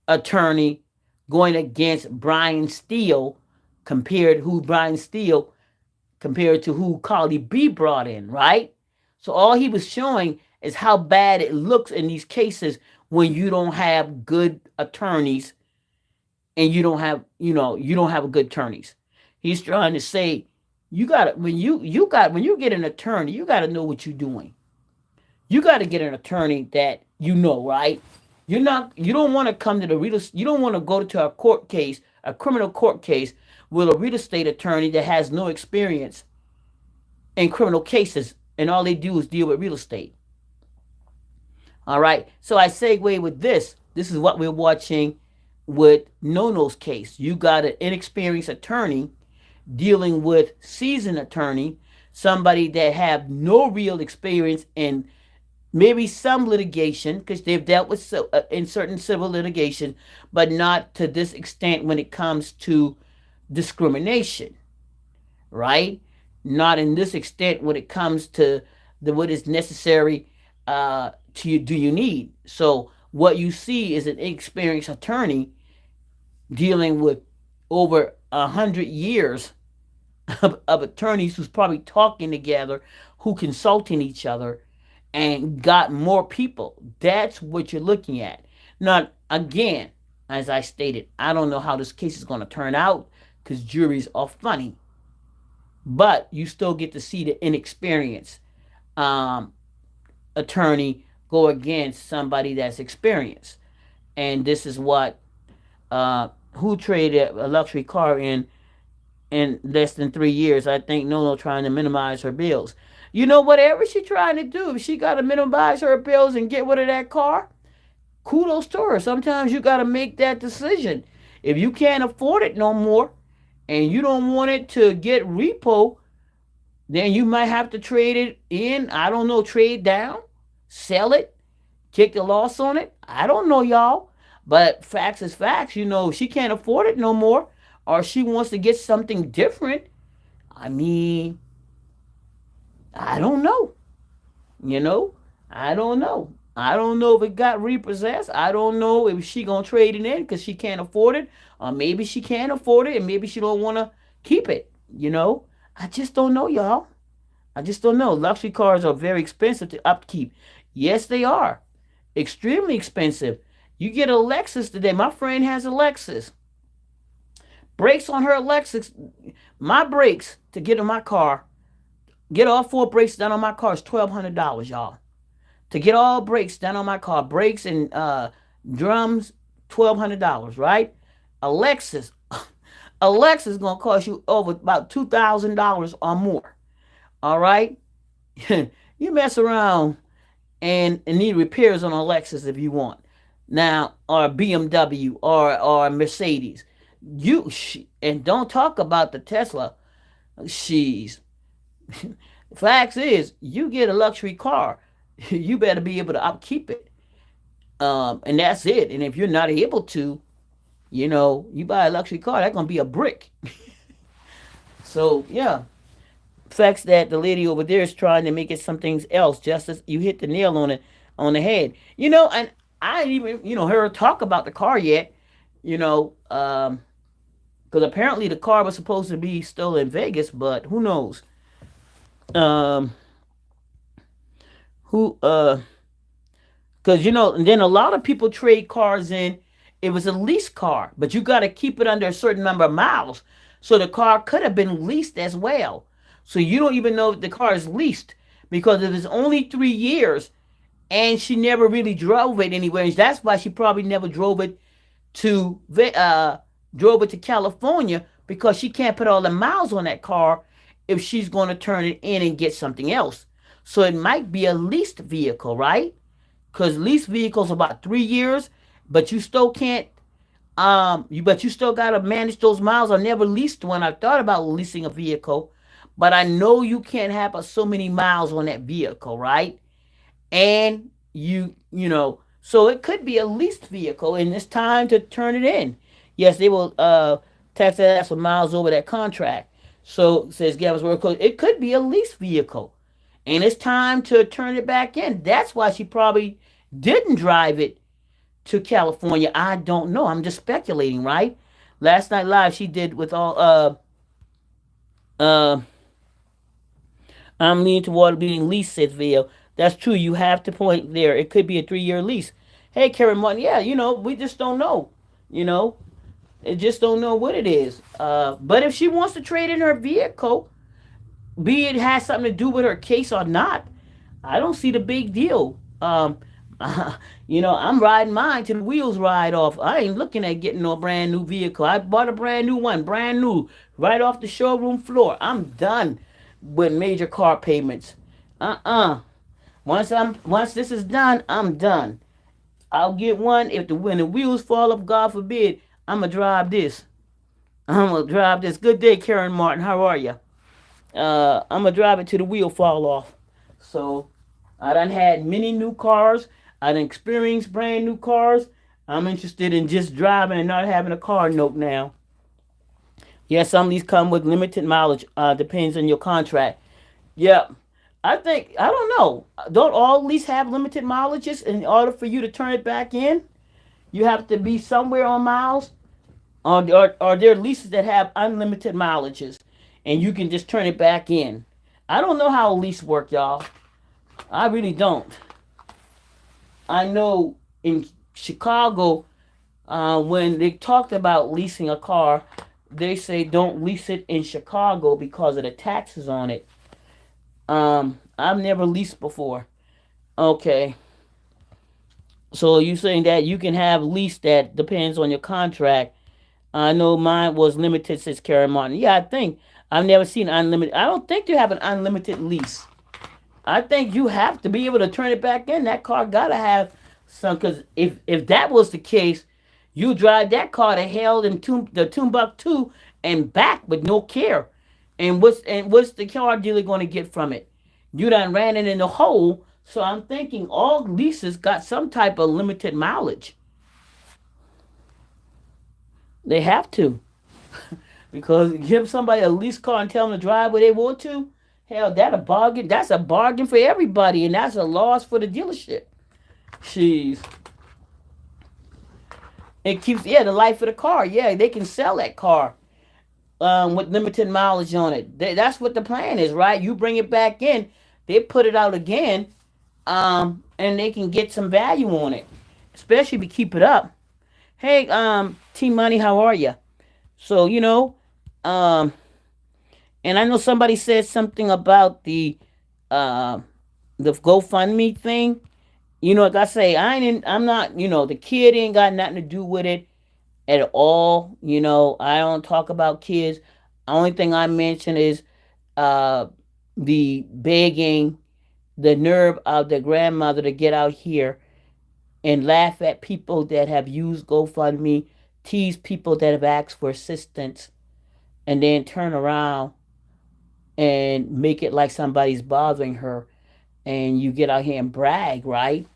attorney going against Brian Steele, compared to who Carly B brought in, right? So all he was showing is how bad it looks in these cases when you don't have good attorneys and you don't have good attorneys. He's trying to say you got to when you get an attorney, you got to know what you're doing. You got to get an attorney that you know, right? You don't want to come to you don't want to go to a criminal court case with a real estate attorney that has no experience in criminal cases and all they do is deal with real estate. All right. So I segue with this. This is what we're watching with Nono's case. You got an inexperienced attorney dealing with seasoned attorney, somebody that have no real experience in maybe some litigation, because they've dealt with in certain civil litigation, but not to this extent when it comes to discrimination, right? Not in this extent when it comes to what is necessary do you need. So what you see is an inexperienced attorney dealing with over 100 years of attorneys who's probably talking together, who consulting each other, and got more people. That's what you're looking at. Now, again, as I stated, I don't know how this case is going to turn out because juries are funny. But you still get to see the inexperienced attorney go against somebody that's experienced. And this is what who traded a luxury car in less than 3 years. I think Nono trying to minimize her bills. You know, whatever she trying to do, if she got to minimize her bills and get rid of that car, kudos to her. Sometimes you got to make that decision. If you can't afford it no more and you don't want it to get repo, then you might have to trade it in. I don't know, trade down, sell it, kick the loss on it. I don't know, y'all. But facts is facts. You know, if she can't afford it no more or she wants to get something different, I mean, I don't know. You know, I don't know. I don't know if it got repossessed. I don't know if she gonna trade it in because she can't afford it, or maybe she can't afford it and maybe she don't want to keep it. You know, I just don't know, y'all. I just don't know. Luxury cars are very expensive to upkeep. Yes, they are. Extremely expensive. You get a Lexus today. My friend has a Lexus. Brakes on her Lexus. My brakes to get in my car, get all 4 brakes done on my car is $1,200, y'all. To get all brakes done on my car, brakes and drums, $1,200, right? A Lexus is gonna cost you over about $2,000 or more. All right, you mess around and need repairs on a Lexus if you want. Now, or BMW or Mercedes. And don't talk about the Tesla. She's facts is you get a luxury car, you better be able to upkeep it. And that's it. And if you're not able to, you know, you buy a luxury car, that's gonna be a brick. So yeah. Facts that the lady over there is trying to make it something else. Justice, you hit the nail on the head. You know, and I ain't even, heard her talk about the car yet. You know, because apparently the car was supposed to be still in Vegas, but who knows? Um, who because and then a lot of people trade cars in. It was a lease car, but you got to keep it under a certain number of miles. So the car could have been leased as well. So you don't even know if the car is leased because it was only 3 years and she never really drove it anywhere. And that's why she probably never to drove it to California because she can't put all the miles on that car if she's going to turn it in and get something else. So it might be a leased vehicle, right? Because leased vehicles are about 3 years, but you still can't. But you still gotta manage those miles. I never leased one. I thought about leasing a vehicle, but I know you can't have so many miles on that vehicle, right? And so it could be a leased vehicle, and it's time to turn it in. Yes, they will tax that ass for miles over that contract. So says Gavin's word code. It could be a leased vehicle, and it's time to turn it back in. That's why she probably didn't drive it to California. I don't know. I'm just speculating, right? Last night live she did with all uh I'm leaning toward being leased, says Vale. That's true. You have to point there. It could be a 3 year lease. Hey, Karen Martin. Yeah, we just don't know. You know, it just don't know what it is. But if she wants to trade in her vehicle, be it has something to do with her case or not, I don't see the big deal. I'm riding mine till the wheels ride off. I ain't looking at getting no brand new vehicle. I bought a brand new one, brand new, right off the showroom floor. I'm done with major car payments. Uh-uh. Once this is done, I'm done. I'll get one if when the wheels fall off, God forbid, I'ma drive this. I'm gonna drive this. Good day, Karen Martin. How are you? I'm gonna drive it till the wheel fall off. So I done had many new cars. I done experienced brand new cars. I'm interested in just driving and not having a car note now. Yeah, some of these come with limited mileage. Depends on your contract. Yeah, I don't know. Don't all lease have limited mileages in order for you to turn it back in? You have to be somewhere on miles. Or there are leases that have unlimited mileages, and you can just turn it back in. I don't know how a lease work, y'all. I really don't. I know in Chicago, when they talked about leasing a car, they say don't lease it in Chicago because of the taxes on it. I've never leased before. Okay. So you saying that you can have lease that depends on your contract. I know mine was limited, says Karen Martin. Yeah, I think. I've never seen unlimited. I don't think you have an unlimited lease. I think you have to be able to turn it back in. That car gotta have some. Because if that was the case, you drive that car to hell in the Timbuktu and back with no care. And what's the car dealer going to get from it? You done ran it in the hole. So I'm thinking all leases got some type of limited mileage. They have to. Because give somebody a lease car and tell them to drive where they want to, hell, that a bargain. That's a bargain for everybody, and that's a loss for the dealership. Jeez. It keeps the life of the car. Yeah, they can sell that car with limited mileage on it. That's what the plan is, right? You bring it back in, they put it out again, and they can get some value on it, especially if you keep it up. Hey, T Money, how are you? So um, and I know somebody said something about uh, the GoFundMe thing. Like I say, I'm not. The kid ain't got nothing to do with it at all. I don't talk about kids. The only thing I mention is uh, the begging, the nerve of the grandmother to get out here and laugh at people that have used GoFundMe, tease people that have asked for assistance, and then turn around and make it like somebody's bothering her, and you get out here and brag, right?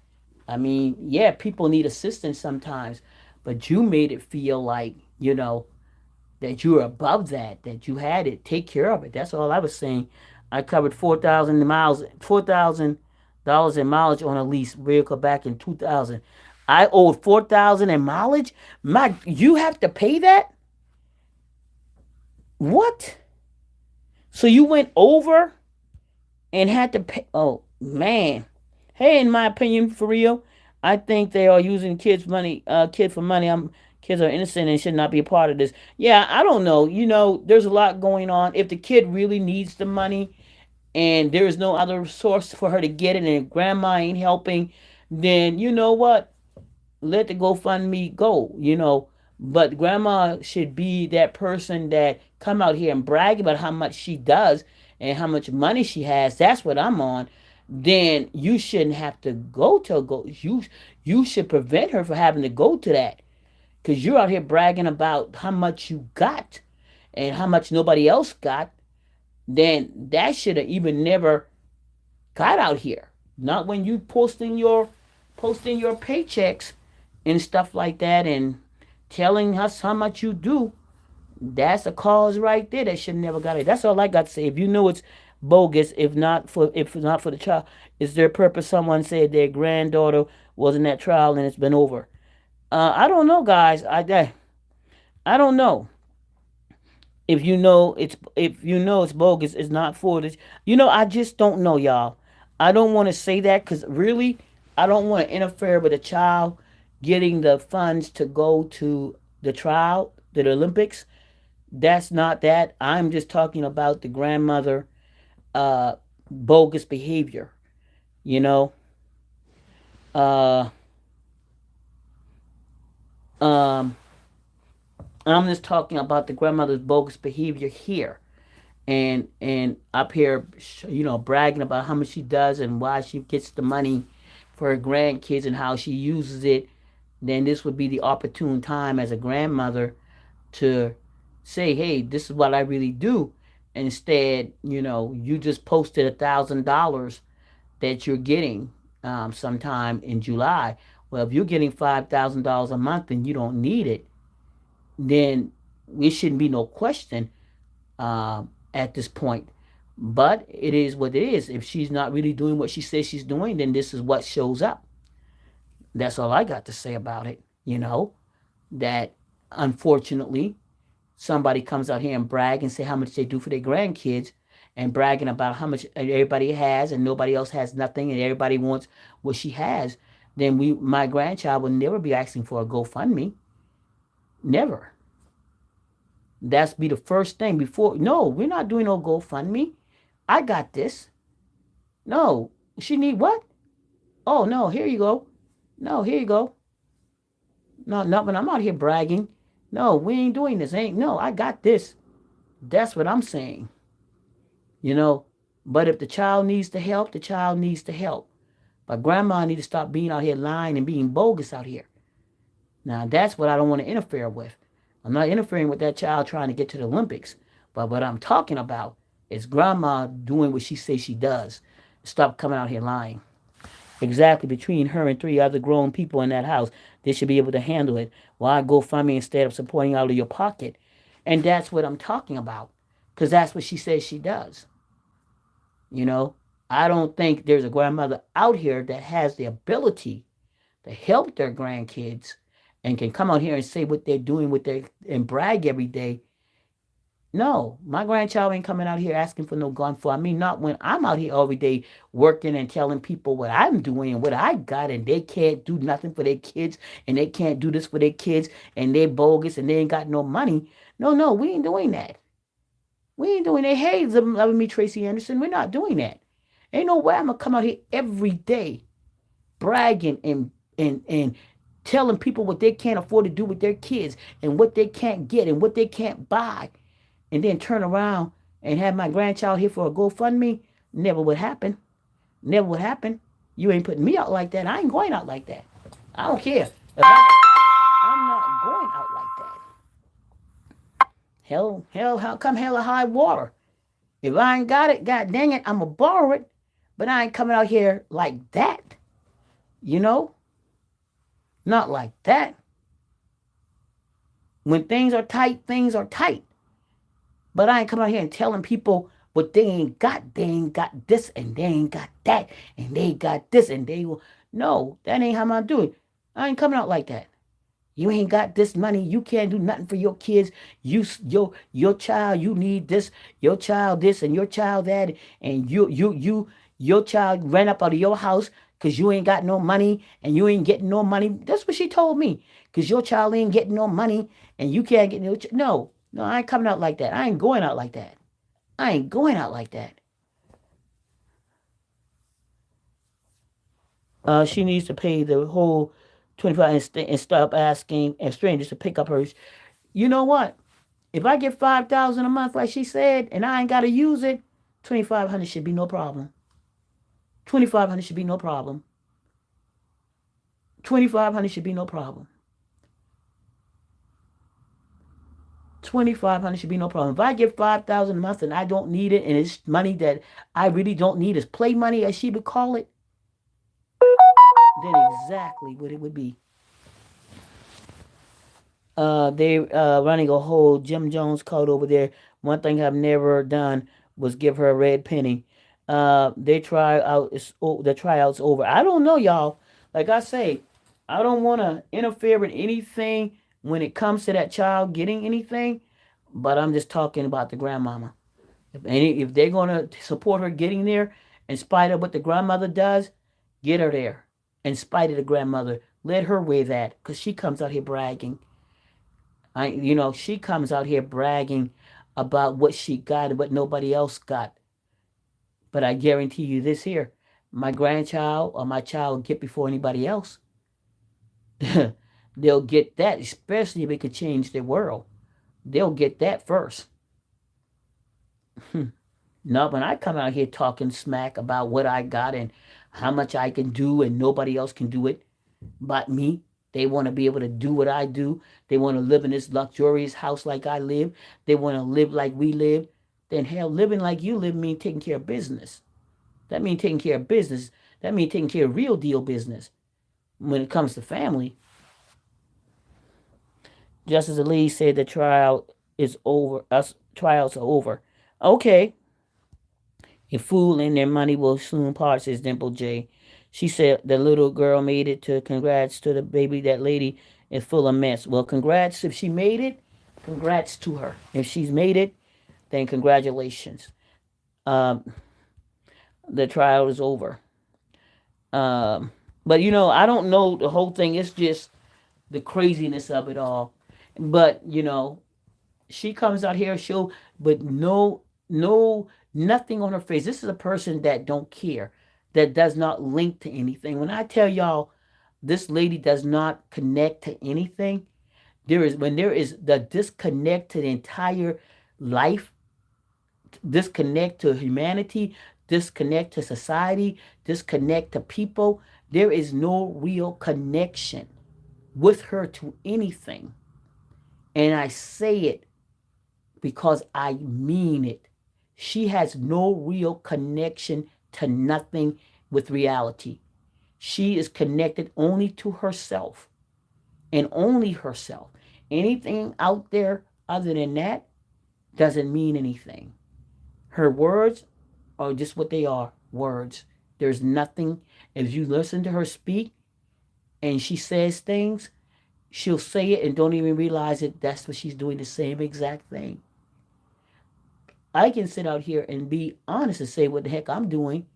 I mean, yeah, people need assistance sometimes, but you made it feel like, that you were above that, that you had it. Take care of it. That's all I was saying. I covered 4,000 miles, $4,000 in mileage on a lease vehicle back in 2000. I owed 4,000 in mileage. You have to pay that? What? So you went over and had to pay? Oh man. Hey, in my opinion, for real, I think they are using kids' money, kid for money. Kids are innocent and should not be a part of this. Yeah, I don't know. There's a lot going on. If the kid really needs the money and there is no other source for her to get it, and grandma ain't helping, then you know what? Let the GoFundMe go, But grandma should be that person that come out here and brag about how much she does and how much money she has. That's what I'm on. Then you shouldn't have to go to go. You should prevent her from having to go to that because you're out here bragging about how much you got and how much nobody else got. Then that should have even never got out here. Not when you posting your paychecks and stuff like that and telling us how much you do. That's a cause right there that should never got it. That's all I got to say. If you know it's bogus, if not for the child, is there a purpose? Someone said their granddaughter was in that trial and it's been over. I don't know, guys. I don't know. If you know it's bogus, it's not for this. I just don't know, y'all. I don't want to say that because really, I don't want to interfere with a child getting the funds to go to the trial, to the Olympics. That's not that. I'm just talking about the grandmother, bogus behavior. You know, uh, um, I'm just talking about the grandmother's bogus behavior here. And up here, bragging about how much she does and why she gets the money for her grandkids and how she uses it, then this would be the opportune time as a grandmother to say, hey, this is what I really do. Instead, you just posted $1,000 that you're getting sometime in July. Well, if you're getting $5,000 a month and you don't need it, then it shouldn't be no question at this point. But it is what it is. If she's not really doing what she says she's doing, then this is what shows up. That's all I got to say about it. That unfortunately somebody comes out here and brag and say how much they do for their grandkids and bragging about how much everybody has and nobody else has nothing and everybody wants what she has, then my grandchild will never be asking for a GoFundMe. Never. That's be the first thing before. No, we're not doing no GoFundMe. I got this. No, she need what? Oh no, here you go. No, here you go. No, not when I'm out here bragging. No, we ain't doing this. Ain't no, I got this. That's what I'm saying. You know. But if the child needs the help, the child needs the help. But grandma need to stop being out here lying and being bogus out here. Now that's what I don't want to interfere with. I'm not interfering with that child trying to get to the Olympics. But what I'm talking about is grandma doing what she says she does. Stop coming out here lying. Exactly, between her and 3 other grown people in that house, they should be able to handle it. Why go fund me instead of supporting out of your pocket? And that's what I'm talking about. Because that's what she says she does. You know, I don't think there's a grandmother out here that has the ability to help their grandkids and can come out here and say what they're doing with their and brag every day. No, my grandchild ain't coming out here asking for no gun for. I mean, not when I'm out here every day working and telling people what I'm doing and what I got, and they can't do nothing for their kids, and they can't do this for their kids, and they're bogus, and they ain't got no money. No, we ain't doing that. We ain't doing that. Hey, loving me, Tracy Anderson, we're not doing that. Ain't no way I'm gonna come out here every day bragging and telling people what they can't afford to do with their kids and what they can't get and what they can't buy and then turn around and have my grandchild here for a GoFundMe. Never would happen. Never would happen. You ain't putting me out like that. I ain't going out like that. I don't care. I'm not going out like that. Come hell or high water. If I ain't got it, god dang it, I'm going to borrow it. But I ain't coming out here like that. You know? Not like that. When things are tight, things are tight. But I ain't coming out here and telling people what they ain't got. They ain't got this and they ain't got that. And they got this and they will. No, that ain't how I'm do it. I ain't coming out like that. You ain't got this money. You can't do nothing for your kids. Your child. You need this. Your child this and your child that. And your child ran up out of your house because you ain't got no money and you ain't getting no money. That's what she told me. Because your child ain't getting no money and you can't get no. I ain't coming out like that. I ain't going out like that. I ain't going out like that. She needs to pay the whole 25 and stop asking strangers to pick up hers. You know what? If I get 5,000 a month, like she said, and I ain't gotta use it, 2,500 should be no problem. 2,500 should be no problem. 2,500 should be no problem. 2,500 should be no problem. If I get 5,000 a month and I don't need it, and it's money that I really don't need, is play money as she would call it, then exactly what it would be. They running a whole Jim Jones code over there. One thing I've never done was give her a red penny. They try out. The tryout's over. I don't know, y'all. Like I say, I don't want to interfere with anything when it comes to that child getting anything. But I'm just talking about the grandmama. If they're gonna support her getting there, in spite of what the grandmother does, get her there. In spite of the grandmother, let her weigh that, cause she comes out here bragging. She comes out here bragging about what she got and what nobody else got. But I guarantee you this here, my grandchild or my child will get before anybody else. They'll get that, especially if it could change their world. They'll get that first. Not when I come out here talking smack about what I got and how much I can do and nobody else can do it but me. They want to be able to do what I do. They want to live in this luxurious house like I live. They want to live like we live. Then hell, living like you live means taking care of business. That means taking care of business. That means taking care of real deal business. When it comes to family, Justice Lee said the trial is over. Us trials are over. Okay. A fool and their money will soon part, says Dimple J. She said the little girl made it to congrats to the baby. That lady is full of mess. Well, congrats if she made it. Congrats to her. If she's made it, then congratulations. Um, the trial is over. But I don't know the whole thing. It's just the craziness of it all. But she comes out here, but no, nothing on her face. This is a person that don't care, that does not link to anything. When I tell y'all, this lady does not connect to anything. When there is the disconnect to the entire life, disconnect to humanity, disconnect to society, disconnect to people. There is no real connection with her to anything. And I say it because I mean it. She has no real connection to nothing with reality. She is connected only to herself and only herself. Anything out there other than that doesn't mean anything. Her words are just what they are, words. There's nothing. If you listen to her speak and she says things, she'll say it and don't even realize it. That's what she's doing, the same exact thing. I can sit out here and be honest and say what the heck I'm doing,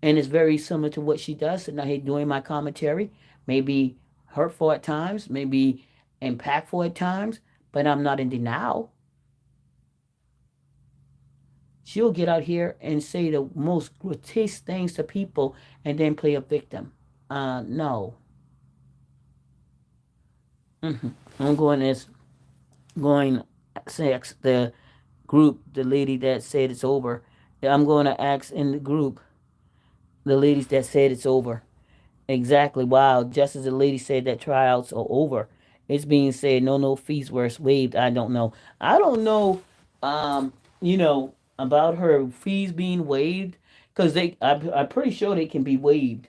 and it's very similar to what she does. Sitting out here doing my commentary, maybe hurtful at times, maybe impactful at times, but I'm not in denial. She'll get out here and say the most grotesque things to people and then play a victim. No. I'm going sex the group, the lady that said it's over. I'm going to ask in the group the ladies that said it's over. Exactly. Wow. Just as the lady said that tryouts are over, it's being said no fees were waived. I don't know. I don't know. About her fees being waived because I'm pretty sure they can be waived.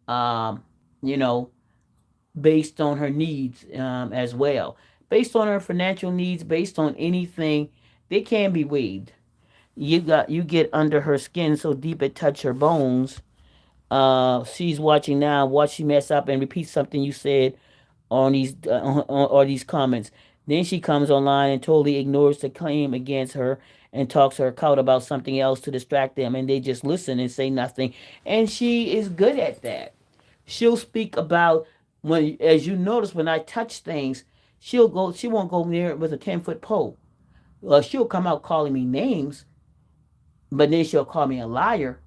Um, you know, based on her needs as well, based on her financial needs, based on anything, they can be waived. You get under her skin so deep it touch her bones. She's watching now. Watch she mess up and repeat something you said on these or these comments. Then she comes online and totally ignores the claim against her and talks to her crowd about something else to distract them, and they just listen and say nothing. And she is good at that. She'll speak about when, as you notice, when I touch things, she'll go. She won't go near it with a 10-foot pole. She'll come out calling me names, but then she'll call me a liar.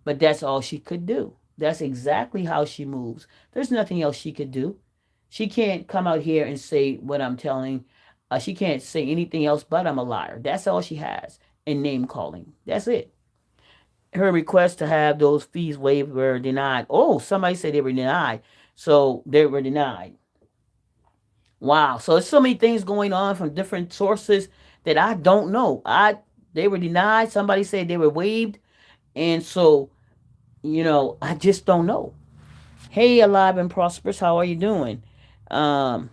But that's all she could do. That's exactly how she moves. There's nothing else she could do. She can't come out here and say what I'm telling. She can't say anything else but I'm a liar. That's all she has. And name calling. That's it. Her request to have those fees waived were denied. Oh, somebody said they were denied. So they were denied. Wow. So there's so many things going on from different sources that I don't know. They were denied. Somebody said they were waived. And so, I just don't know. Hey, alive and prosperous, how are you doing? Um,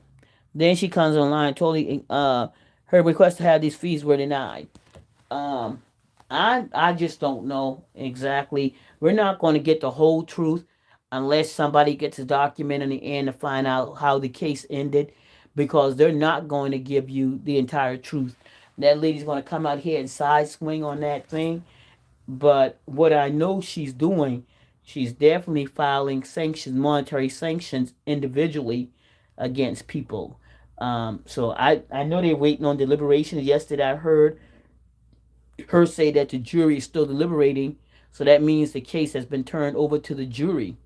then she comes online totally. Her request to have these fees were denied. Um, I just don't know exactly. We're not going to get the whole truth unless somebody gets a document in the end to find out how the case ended, because they're not going to give you the entire truth. That lady's going to come out here and side swing on that thing. But what I know she's doing, she's definitely filing sanctions, monetary sanctions individually against people. So I know they're waiting on deliberations. Yesterday I heard her say that the jury is still deliberating. So that means the case has been turned over to the jury.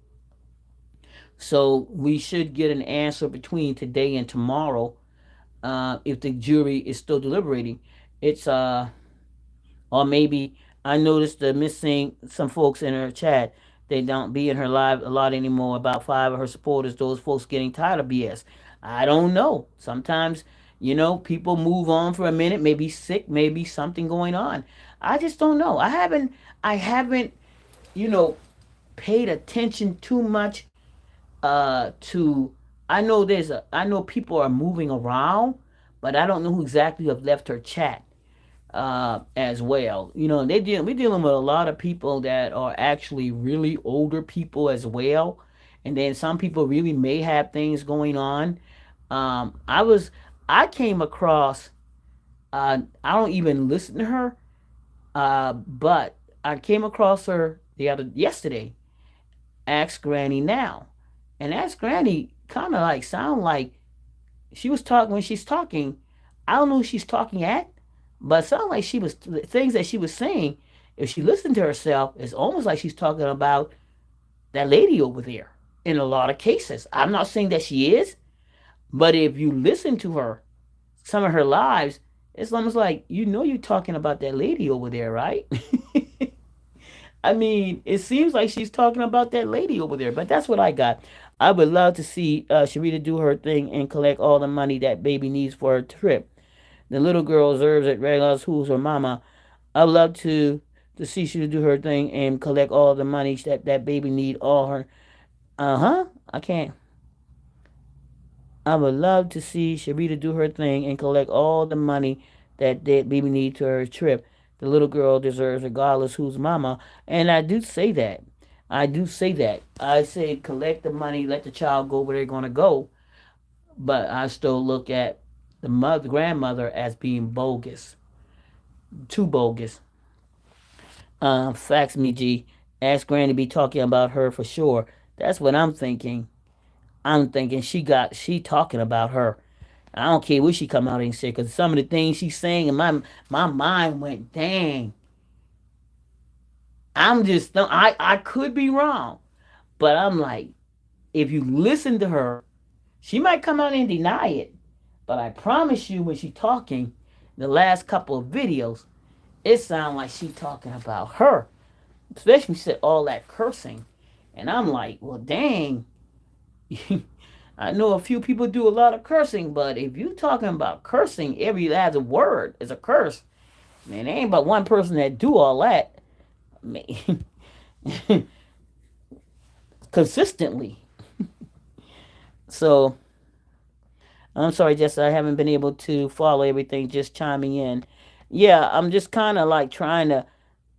So we should get an answer between today and tomorrow, if the jury is still deliberating. It's or maybe I noticed the missing some folks in her chat. They don't be in her live a lot anymore. About five of her supporters. Those folks getting tired of BS. I don't know. Sometimes, people move on for a minute. Maybe sick. Maybe something going on. I just don't know. I haven't, you know, paid attention too much. To I know people are moving around, but I don't know who exactly have left her chat as well. We're dealing with a lot of people that are actually really older people as well, and then some people really may have things going on. Um, I was I came across. I don't even listen to her, but I came across her the other yesterday. Ask Granny now, and Ask Granny kind of like sound like she was talking when she's talking. I don't know who she's talking at, but it sounded like she was things that she was saying. If she listened to herself, it's almost like she's talking about that lady over there. In a lot of cases, I'm not saying that she is, but if you listen to her, some of her lives, it's almost like you're talking about that lady over there, right? I mean, it seems like she's talking about that lady over there, but that's what I got. I would love to see Sharita do her thing and collect all the money that baby needs for her trip. The little girl observes at Regula's who's her mama. I'd love to see she do her thing and collect all the money that baby need. All her. Uh-huh. I can't. I would love to see Sharita do her thing and collect all the money that baby need to her trip. The little girl deserves, regardless who's mama. And I do say that. I do say that. I say collect the money, let the child go where they're gonna go. But I still look at the grandmother as being bogus, too bogus. Fax me, G. Ask Granny to be talking about her for sure. That's what I'm thinking. I'm thinking she talking about her. I don't care what she come out and say, because some of the things she's saying, and my mind went, dang. I could be wrong, but I'm like, if you listen to her, she might come out and deny it, but I promise you, when she talking, the last couple of videos, it sounds like she talking about her. Especially when she said all that cursing, and I'm like, well, dang. I know a few people do a lot of cursing, but if you talking about cursing, every last word is a curse. Man, there ain't but one person that do all that. Consistently. So I'm sorry, Jess, I haven't been able to follow everything. Just chiming in. Yeah, I'm just kind of like trying to.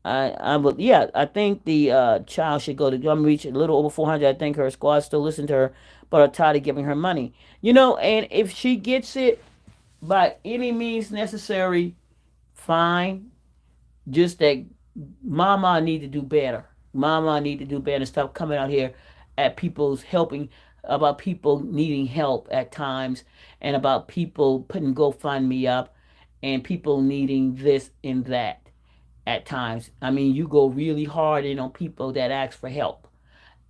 I would, yeah, I think the child should go to Drum Reach a little over 400. I think her squad still listen to her, but are tired of giving her money. And if she gets it by any means necessary, fine. Just that Mama need to do better. Mama need to do better. Stop coming out here at people's helping about people needing help at times, and about people putting GoFundMe up, and people needing this and that at times. I mean, you go really hard in on people that ask for help,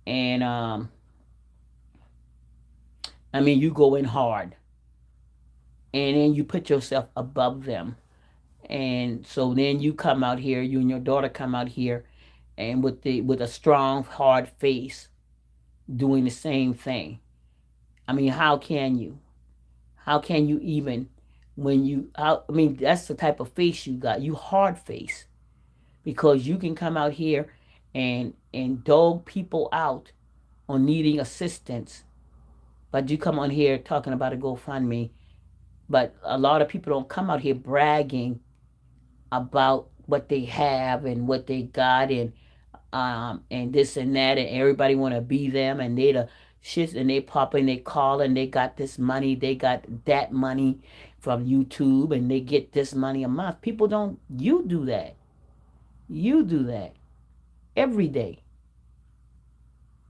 and I mean, you go in hard, and then you put yourself above them. And so then you come out here, you and your daughter come out here, and with a strong, hard face, doing the same thing. I mean, how can you? How can you even when you? I mean, that's the type of face you got. You hard face because you can come out here and dog people out on needing assistance, but you come on here talking about a GoFundMe. But a lot of people don't come out here bragging about what they have and what they got, and this and that, and everybody want to be them, and they the shits, and they pop and they call, and they got this money, they got that money from YouTube, and they get this money a month. People don't. You do that. You do that every day.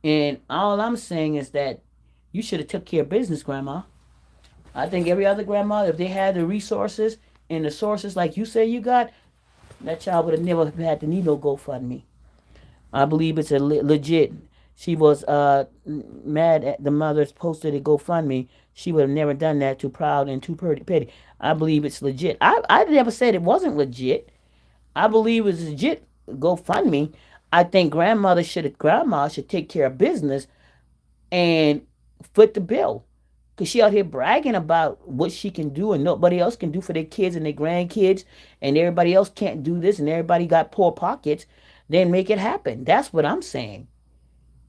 And all I'm saying is that you should have took care of business, Grandma. I think every other grandma, if they had the resources and the sources like you say you got, that child would have never had to need no GoFundMe. I believe it's a legit. She was mad at the mother's posted a GoFundMe. She would have never done that. Too proud and too petty. I believe it's legit. I never said it wasn't legit. I believe it's legit GoFundMe. I think grandma should take care of business and foot the bill. Because she out here bragging about what she can do and nobody else can do for their kids and their grandkids, and everybody else can't do this, and everybody got poor pockets. Then make it happen. That's what I'm saying.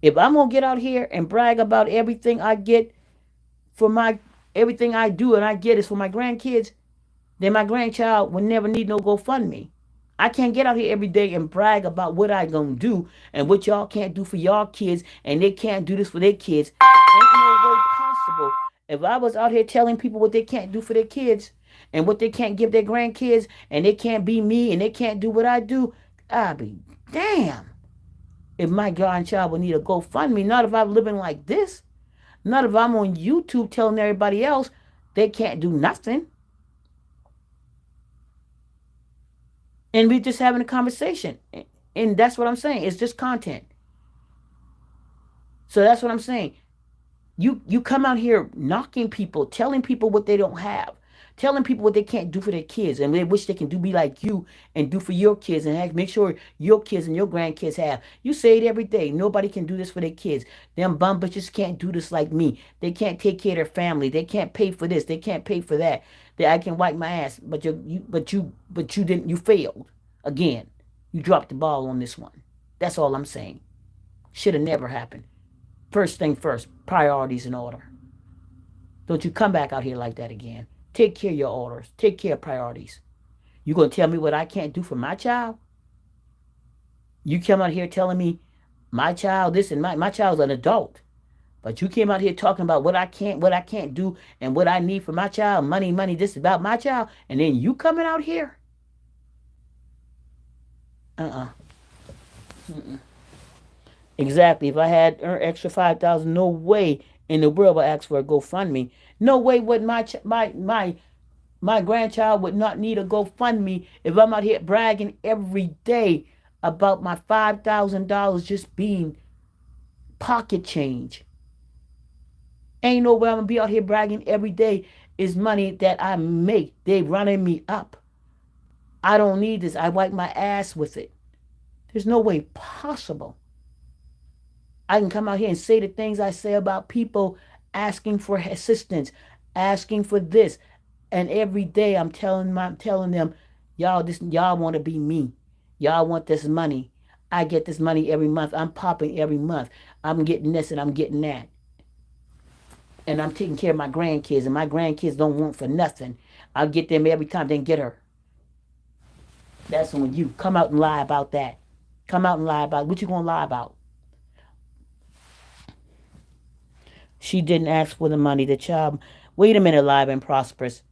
If I'm going to get out here and brag about everything I get for everything I do and I get is for my grandkids, then my grandchild will never need no GoFundMe. I can't get out here every day and brag about what I gonna do and what y'all can't do for y'all kids, and they can't do this for their kids. Ain't no way possible. If I was out here telling people what they can't do for their kids and what they can't give their grandkids, and they can't be me and they can't do what I do, I'd be damn. If my grandchild would need a GoFundMe, not if I'm living like this. Not if I'm on YouTube telling everybody else they can't do nothing. And we just having a conversation. And that's what I'm saying. It's just content. So that's what I'm saying. You come out here knocking people, telling people what they don't have, telling people what they can't do for their kids, and they wish they can be like you and do for your kids, and make sure your kids and your grandkids have. You say it every day. Nobody can do this for their kids. Them bum bitches can't do this like me. They can't take care of their family. They can't pay for this. They can't pay for that. That I can wipe my ass, but you didn't. You failed again. You dropped the ball on this one. That's all I'm saying. Should have never happened. First thing first, priorities in order. Don't you come back out here like that again. Take care of your orders. Take care of priorities. You gonna tell me what I can't do for my child? You come out here telling me my child this, and my child's an adult. But you came out here talking about what I can't do and what I need for my child. Money, this about my child. And then you coming out here? Uh-uh. Mm-mm. Exactly. If I had earned extra 5,000, no way in the world would I ask for a GoFundMe. No way would my grandchild would not need a GoFundMe if I'm out here bragging every day about my $5,000 just being pocket change. Ain't no way I'm gonna be out here bragging every day is money that I make. They running me up. I don't need this. I wipe my ass with it. There's no way possible. I can come out here and say the things I say about people asking for assistance, asking for this, and every day I'm telling them, y'all want to be me. Y'all want this money. I get this money every month. I'm popping every month. I'm getting this and I'm getting that. And I'm taking care of my grandkids, and my grandkids don't want for nothing. I'll get them every time they get her. That's when you come out and lie about that. Come out and lie about what you gonna lie about. She didn't ask for the money. The child. Wait a minute, live and prosperous.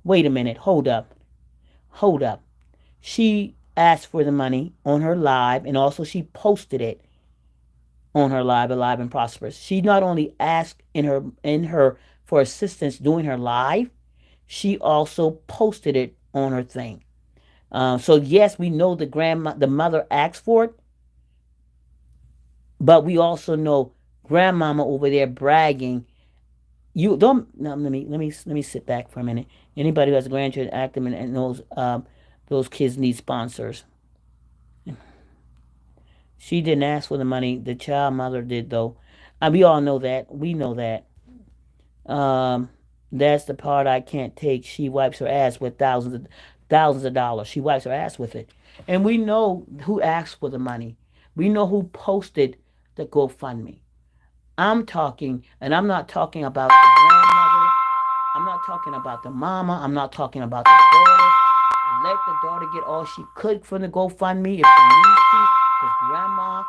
Wait a minute. Hold up. Hold up. She asked for the money on her live, and also she posted it on her live, alive and prosperous. She not only asked in her for assistance doing her live, she also posted it on her thing. So yes, we know the mother asked for it, but we also know grandmama over there bragging. You don't. No, let me sit back for a minute. Anybody who has grandchildren active and knows those kids need sponsors. She didn't ask for the money. The child mother did though. We all know that. We know that. Um, that's the part I can't take. She wipes her ass with thousands of dollars. She wipes her ass with it, and we know who asked for the money. We know who posted the GoFundMe. I'm talking, and I'm not talking about the grandmother. I'm not talking about the mama. I'm not talking about the daughter. Let the daughter get all she could from the GoFundMe if she needs to, because grandma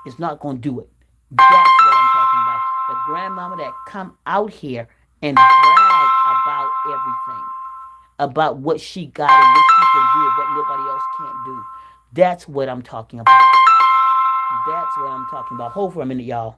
is not going to do it. That's what I'm talking about. The grandmama that come out here and brag about everything, about what she got and what she can do and what nobody else can't do. That's what I'm talking about. That's what I'm talking about. Hold for a minute, y'all.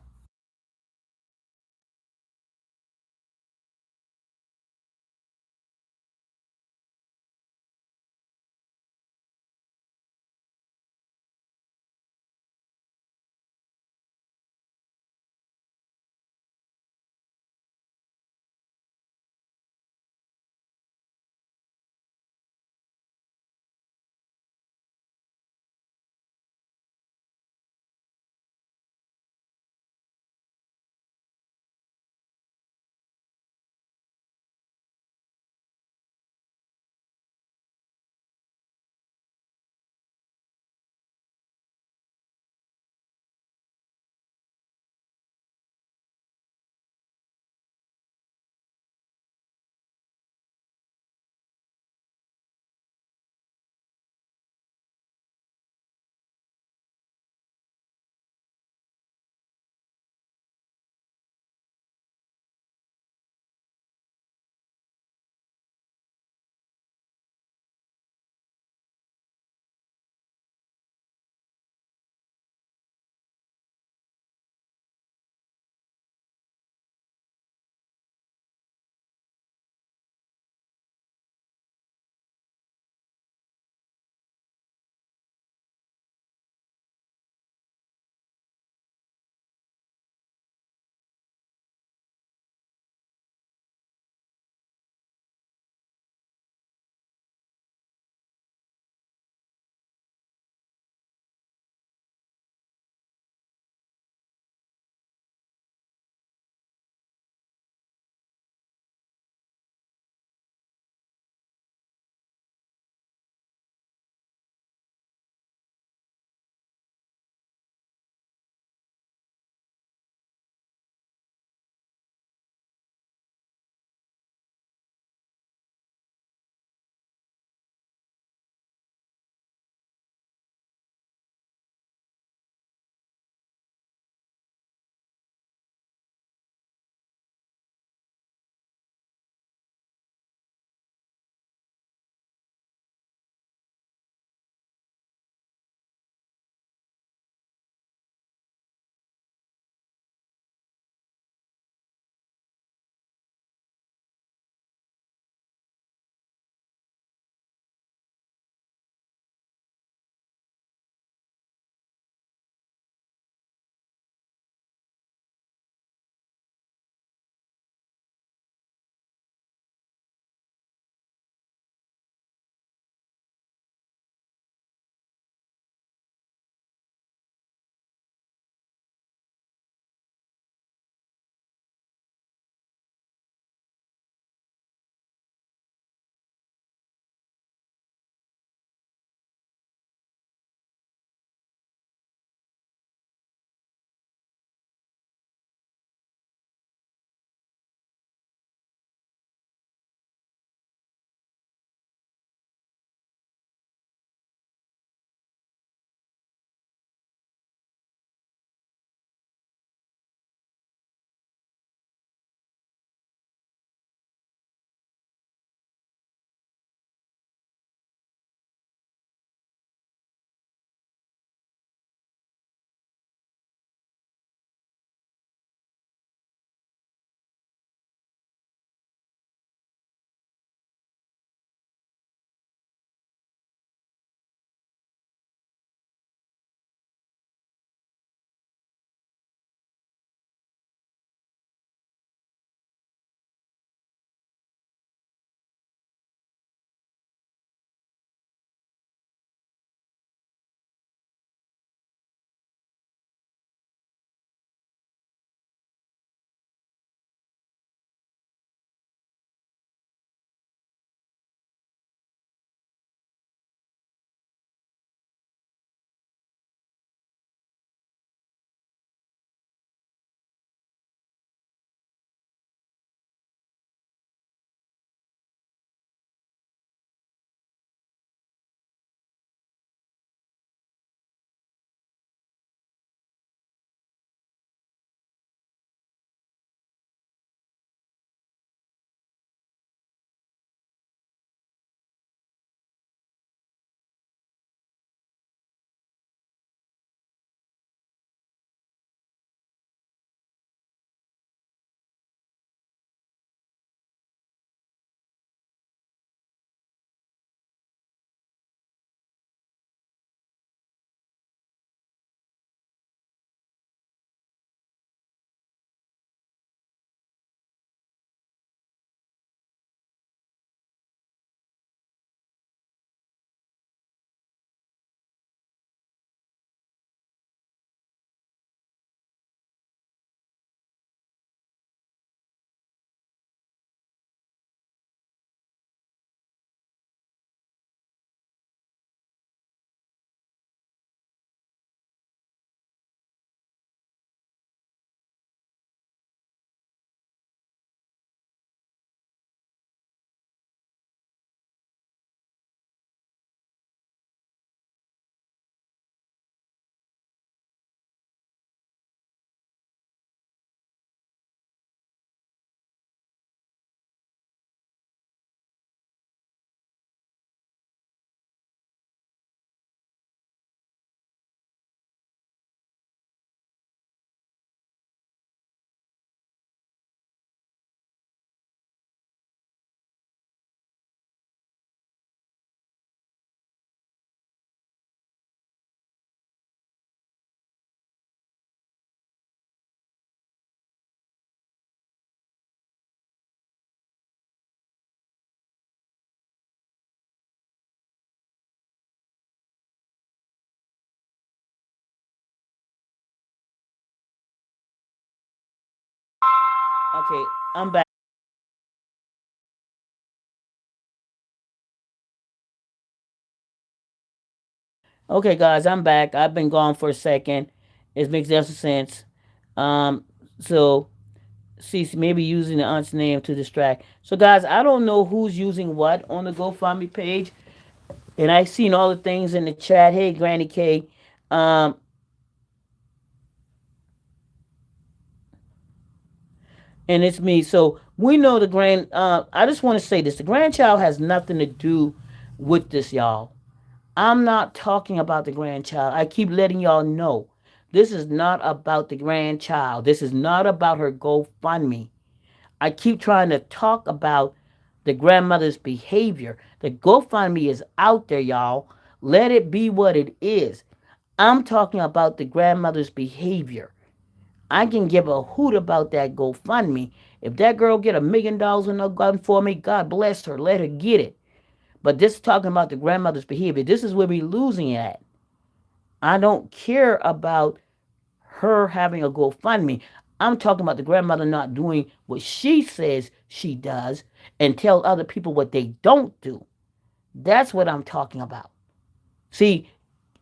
Okay, I'm back. Okay, guys, I'm back. I've been gone for a second. It makes no sense. Um, so Cece maybe using the aunt's name to distract. So, guys, I don't know who's using what on the GoFundMe page, and I seen all the things in the chat. Hey, Granny K, um, and it's me. So we know the grand. I just want to say this: the grandchild has nothing to do with this, y'all. I'm not talking about the grandchild. I keep letting y'all know. This is not about the grandchild. This is not about her GoFundMe. I keep trying to talk about the grandmother's behavior. The GoFundMe is out there, y'all. Let it be what it is. I'm talking about the grandmother's behavior. I can give a hoot about that GoFundMe. If that girl get $1 million in a gun for me, God bless her. Let her get it. But this is talking about the grandmother's behavior. This is where we're losing at. I don't care about her having a GoFundMe. I'm talking about the grandmother not doing what she says she does and tell other people what they don't do. That's what I'm talking about. See,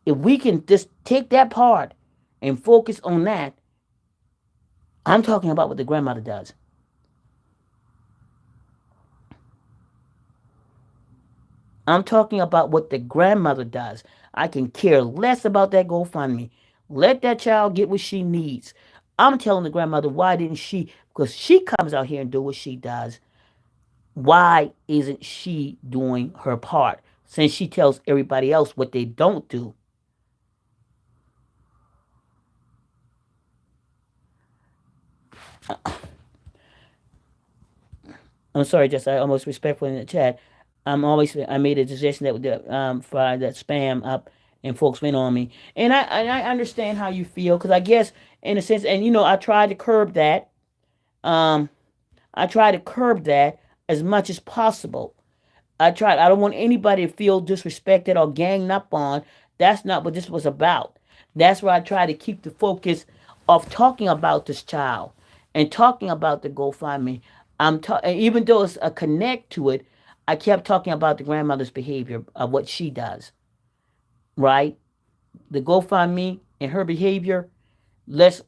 if we can just take that part and focus on that, I'm talking about what the grandmother does. I'm talking about what the grandmother does. I can care less about that GoFundMe. Let that child get what she needs. I'm telling the grandmother, why didn't she? Because she comes out here and do what she does. Why isn't she doing her part? Since she tells everybody else what they don't do. I'm sorry, just I almost respectful in the chat. I made a decision for that spam up and folks went on me, and I understand how you feel because I guess in a sense, and I tried to curb that. Um, I try to curb that as much as possible. I don't want anybody to feel disrespected or ganged up on. That's not what this was about. That's why I try to keep the focus of talking about this child and talking about the GoFundMe. Even though it's a connect to it, I kept talking about the grandmother's behavior of what she does, right? The GoFundMe and her behavior. Let's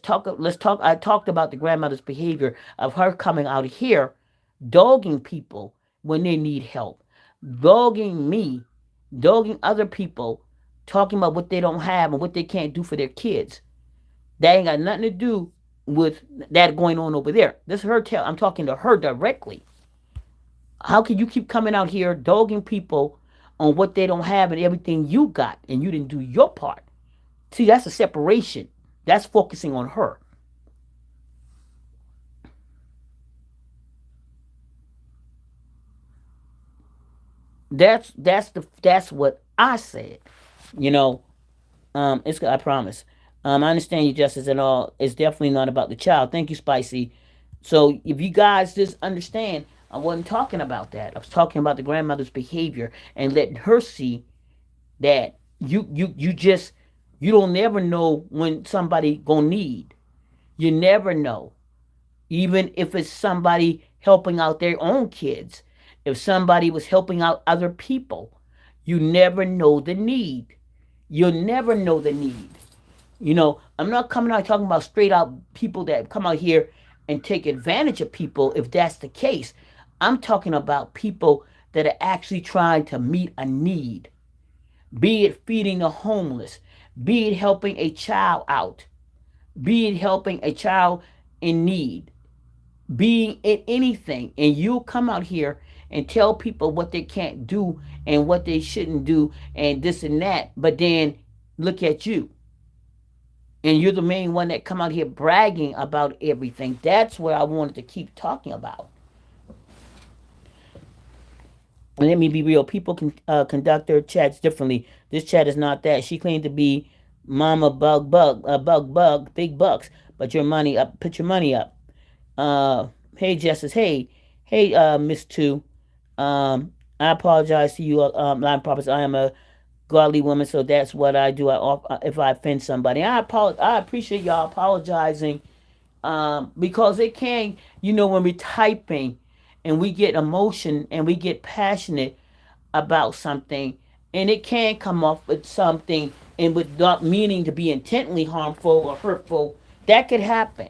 talk. I talked about the grandmother's behavior of her coming out here, dogging people when they need help, dogging me, dogging other people, talking about what they don't have and what they can't do for their kids. That ain't got nothing to do with that going on over there. This is her tell. I'm talking to her directly. How can you keep coming out here dogging people on what they don't have and everything you got and you didn't do your part? See, that's a separation. That's focusing on her. That's what I said. You know, it's I promise. I understand you justice and all. It's definitely not about the child. Thank you, Spicy. So if you guys just understand, I wasn't talking about that. I was talking about the grandmother's behavior and letting her see that you don't never know when somebody gonna need. You never know. Even if it's somebody helping out their own kids, if somebody was helping out other people, you never know the need. You'll never know the need. I'm not coming out talking about straight out people that come out here and take advantage of people if that's the case. I'm talking about people that are actually trying to meet a need, be it feeding the homeless, be it helping a child out, be it helping a child in need, being in anything, and you'll come out here and tell people what they can't do and what they shouldn't do and this and that, but then look at you, and you're the main one that come out here bragging about everything. That's what I wanted to keep talking about. And let me be real, people can conduct their chats differently. This chat is not that. She claimed to be mama bug big bucks, but your money up, put your money up. uh Hey Justice, hey Miss Two. I apologize to you, line prophets. I am a godly woman, so that's what I do. If I offend somebody, I appreciate y'all apologizing because it can, when we're typing and we get emotion and we get passionate about something, and it can come off with something and with not meaning to be intently harmful or hurtful. That could happen,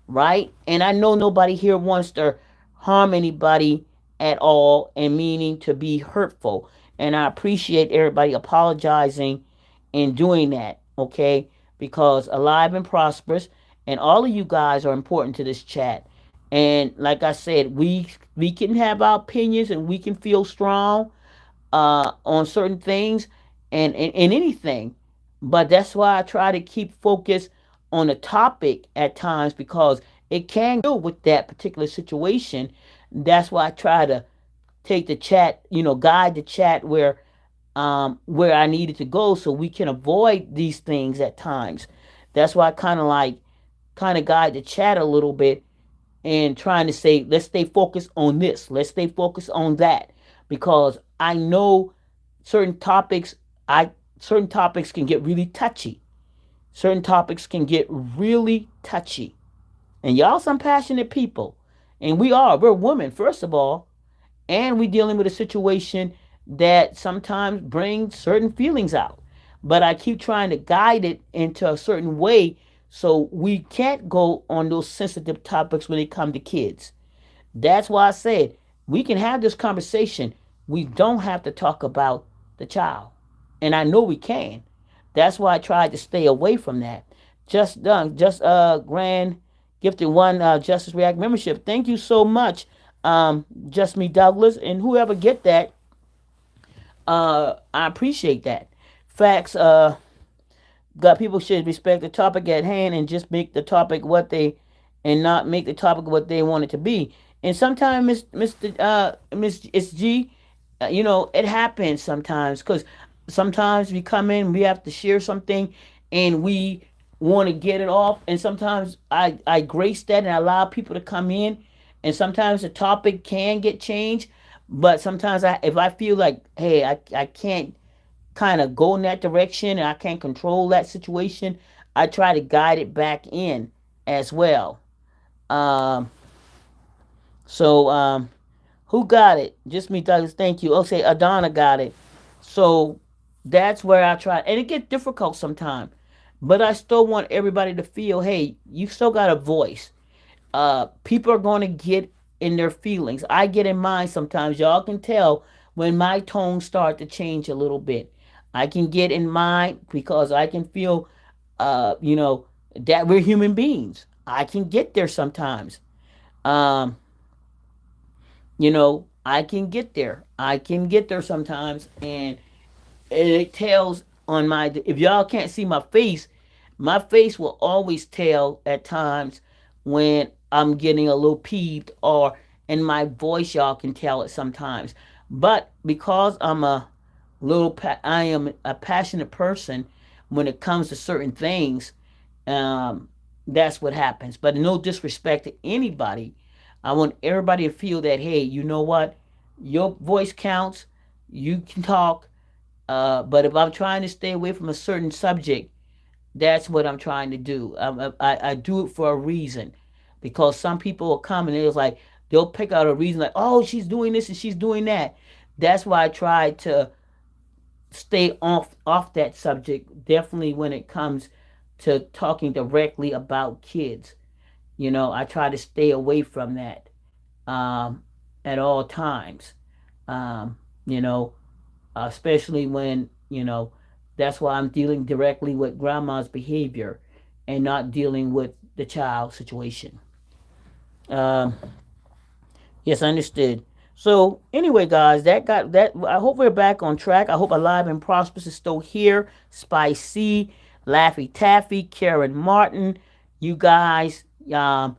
right? And I know nobody here wants to harm anybody at all and meaning to be hurtful. And I appreciate everybody apologizing and doing that, okay? Because alive and prosperous, and all of you guys are important to this chat. And like I said, we can have our opinions and we can feel strong on certain things and anything. But that's why I try to keep focus on the topic at times because it can deal with that particular situation. That's why I try to take the chat, guide the chat where I needed to go so we can avoid these things at times. That's why I kind of guide the chat a little bit and trying to say, let's stay focused on this, let's stay focused on that, because I know certain topics, I certain topics can get really touchy. Certain topics can get really touchy. And y'all some passionate people. And we're women, first of all, and we dealing with a situation that sometimes brings certain feelings out. But I keep trying to guide it into a certain way so we can't go on those sensitive topics when it come to kids. That's why I said we can have this conversation. We don't have to talk about the child. And I know we can. That's why I tried to stay away from that. Just done. Just grand gifted one Justice React membership. Thank you so much, Just Me Douglas, and whoever get that. I appreciate that. Facts. God, people should respect the topic at hand and just make the topic what they, and not make the topic what they want it to be. And sometimes, Miss it's G, it happens sometimes because sometimes we come in, we have to share something, and we want to get it off. And sometimes I grace that and I allow people to come in, and sometimes the topic can get changed. But sometimes if I feel like, hey, I can't kind of go in that direction and I can't control that situation, I try to guide it back in as well. Um, so, who got it? Just Me Douglas. Thank you. Okay, Adana got it. So that's where I try, and it gets difficult sometimes, but I still want everybody to feel, hey, you still got a voice. People are going to get in their feelings. I get in mine sometimes. Y'all can tell when my tones start to change a little bit. I can get in mine because I can feel, that we're human beings. I can get there sometimes. Um, I can get there. I can get there sometimes, and it tells on my. If y'all can't see my face will always tell at times when I'm getting a little peeved, or in my voice y'all can tell it sometimes. But because I am a passionate person when it comes to certain things. Um, that's what happens. But no disrespect to anybody. I want everybody to feel that, hey, you know what? Your voice counts. You can talk. But if I'm trying to stay away from a certain subject, that's what I'm trying to do. I do it for a reason, because some people will come and it's like they'll pick out a reason like, oh, she's doing this and she's doing that. That's why I try to stay off that subject. Definitely when it comes to talking directly about kids, I try to stay away from that at all times. Um, you know, Especially when that's why I'm dealing directly with grandma's behavior and not dealing with the child situation. Um, yes, understood. So anyway, guys, that got that. I hope we're back on track. I hope Alive and Prosperous is still here. Spicy, Laffy Taffy, Karen Martin, you guys. I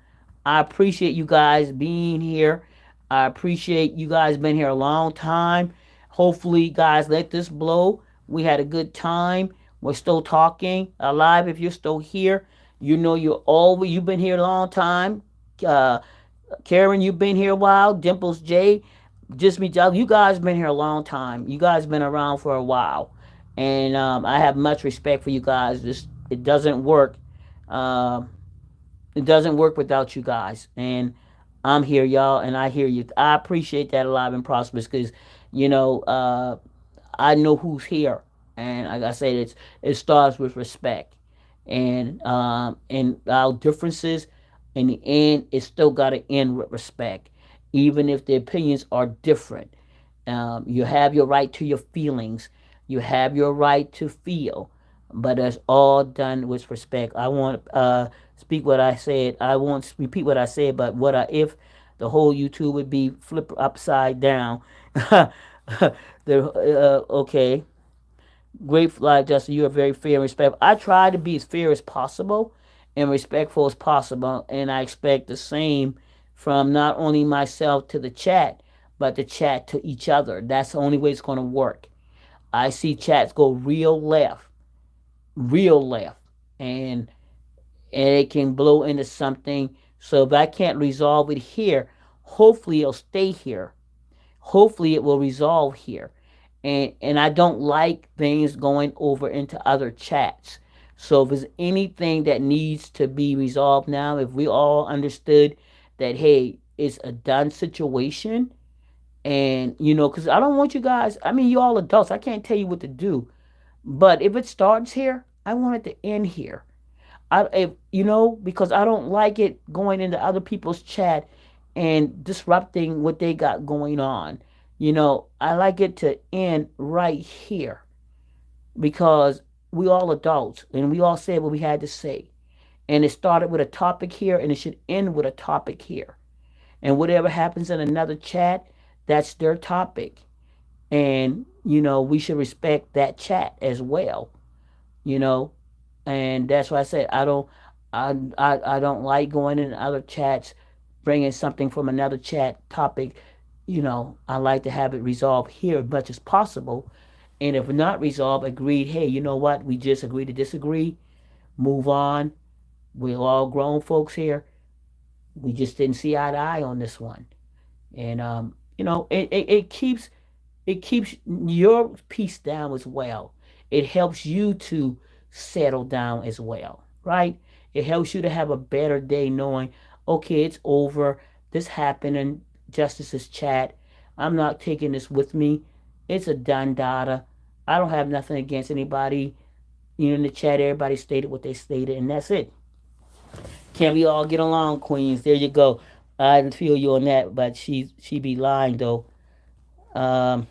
appreciate you guys being here. I appreciate you guys being here a long time. Hopefully, guys, let this blow. We had a good time. We're still talking. Alive, if you're still here, you've been here a long time. Uh, Karen, you've been here a while. Dimples J, just me, Doug. You guys been here a long time. You guys been around for a while, and I have much respect for you guys. It doesn't work. Um, It doesn't work without you guys. And I'm here, y'all, and I hear you. I appreciate that alive and prosperous because, you know, I know who's here, and like I said, it starts with respect, and our differences, in the end, it still got to end with respect, even if the opinions are different. You have your right to your feelings. You have your right to feel, but it's all done with respect. I won't speak what I said. I won't repeat what I said, but what I if the whole YouTube would be flipped upside down. Okay, great flag, Justin. You are very fair and respectful. I try to be as fair as possible and respectful as possible, and I expect the same from not only myself to the chat, but the chat to each other. That's the only way it's going to work. I see chats go real left, and it can blow into something. So if I can't resolve it here, hopefully it'll stay here. Hopefully it will resolve here. And I don't like things going over into other chats. So if there's anything that needs to be resolved now, if we all understood that, hey, it's a done situation, and because I don't want you guys, I mean, you all adults, I can't tell you what to do, but if it starts here, I want it to end here. Because I don't like it going into other people's chat and disrupting what they got going on. I like it to end right here because we all adults and we all said what we had to say. And it started with a topic here and it should end with a topic here. And whatever happens in another chat, that's their topic. And, we should respect that chat as well, you know. And that's why I said I don't like going in other chats, bringing something from another chat topic. I like to have it resolved here as much as possible. And if not resolved, agreed. Hey, you know what? We just agree to disagree. Move on. We're all grown folks here. We just didn't see eye to eye on this one. And it keeps your peace down as well. It helps you to settle down as well, right? It helps you to have a better day knowing, okay, it's over. This happened in Justice's chat. I'm not taking this with me. It's a done data. I don't have nothing against anybody. In the chat, everybody stated what they stated, and that's it. Can we all get along, Queens? There you go. I didn't feel you on that, but she be lying though. Um,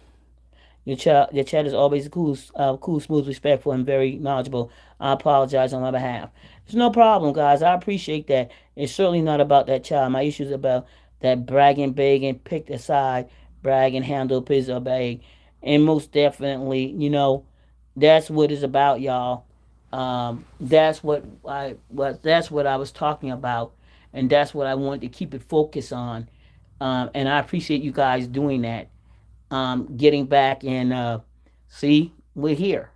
your chat is always cool, smooth, respectful, and very knowledgeable. I apologize on my behalf. There's no problem, guys. I appreciate that. It's certainly not about that child. My issue is about that bragging, begging, picked aside, bragging, handle, pizza, bag, and most definitely, that's what it's about, y'all. That's what I was talking about, and that's what I wanted to keep it focused on. And I appreciate you guys doing that, getting back and see, we're here.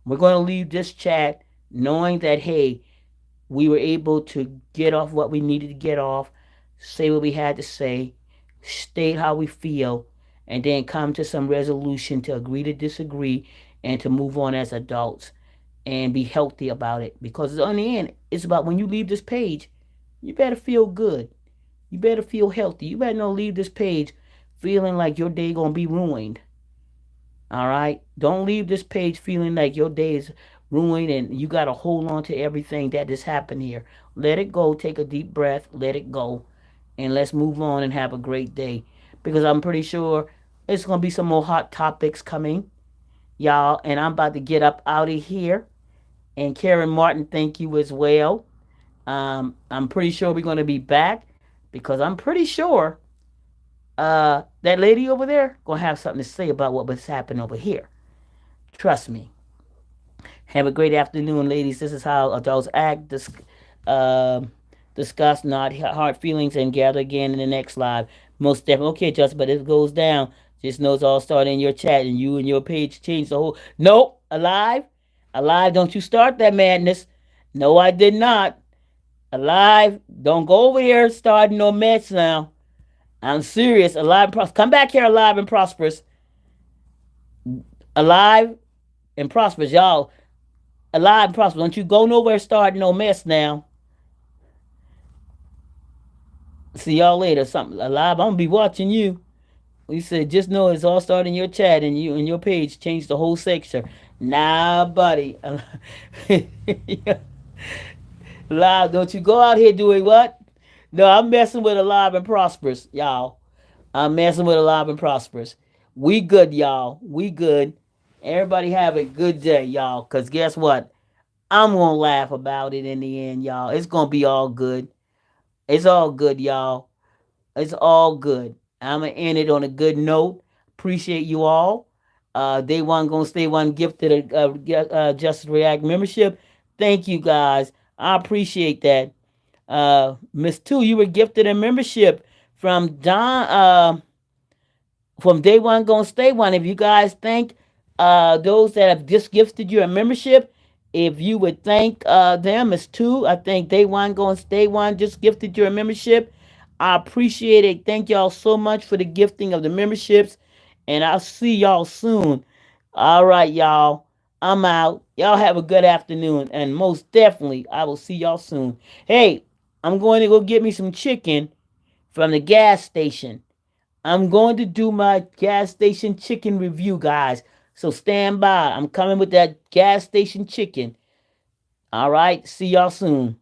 We're going to leave this chat knowing that, hey, we were able to get off what we needed to get off, say what we had to say, state how we feel, and then come to some resolution to agree to disagree and to move on as adults and be healthy about it. Because in the end, it's about when you leave this page, you better feel good. You better feel healthy. You better not leave this page feeling like your day gonna be ruined. All right? Don't leave this page feeling like your day is ruined and you gotta hold on to everything that has happened here. Let it go. Take a deep breath. Let it go. And let's move on and have a great day. Because I'm pretty sure it's gonna be some more hot topics coming, y'all. And I'm about to get up out of here. And Karen Martin, thank you as well. I'm pretty sure we're gonna be back because I'm pretty sure that lady over there gonna have something to say about what was happening over here. Trust me. Have a great afternoon, ladies. This is how adults act. Uh, discuss not hard feelings and gather again in the next live. Most definitely. Okay, Justin, but if it goes down, just know it's all starting in your chat and you and your page change the whole. Nope, alive, alive. Don't you start that madness. No, I did not. Alive. Don't go over here starting no mess now. I'm serious. Alive and prosperous. Come back here, alive and prosperous. Alive and prosperous, y'all. Alive and prosperous. Don't you go nowhere starting no mess now. See y'all later. Something alive. I'm gonna be watching you. We said just know it's all starting your chat and you and your page changed the whole section. Nah, buddy. Live, don't you go out here doing what? No, I'm messing with Alive and Prosperous, y'all. I'm messing with Alive and Prosperous. We good, y'all. We good. Everybody have a good day, y'all. Cause guess what? I'm gonna laugh about it in the end, y'all. It's gonna be all good. It's all good, y'all. It's all good. I'm gonna end it on a good note. Appreciate you all. Day one gonna stay one gifted Justice React membership. Thank you guys. I appreciate that. Miss Two, you were gifted a membership from Don. From day one gonna stay one. If you guys thank those that have just gifted you a membership, if you would thank them as two, I think day one gonna stay one just gifted you a membership. I appreciate it. Thank y'all so much for the gifting of the memberships, and I'll see y'all soon. All right, y'all. I'm out. Y'all have a good afternoon, and most definitely, I will see y'all soon. Hey, I'm going to go get me some chicken from the gas station. I'm going to do my gas station chicken review, guys. So stand by. I'm coming with that gas station chicken. All right. See y'all soon.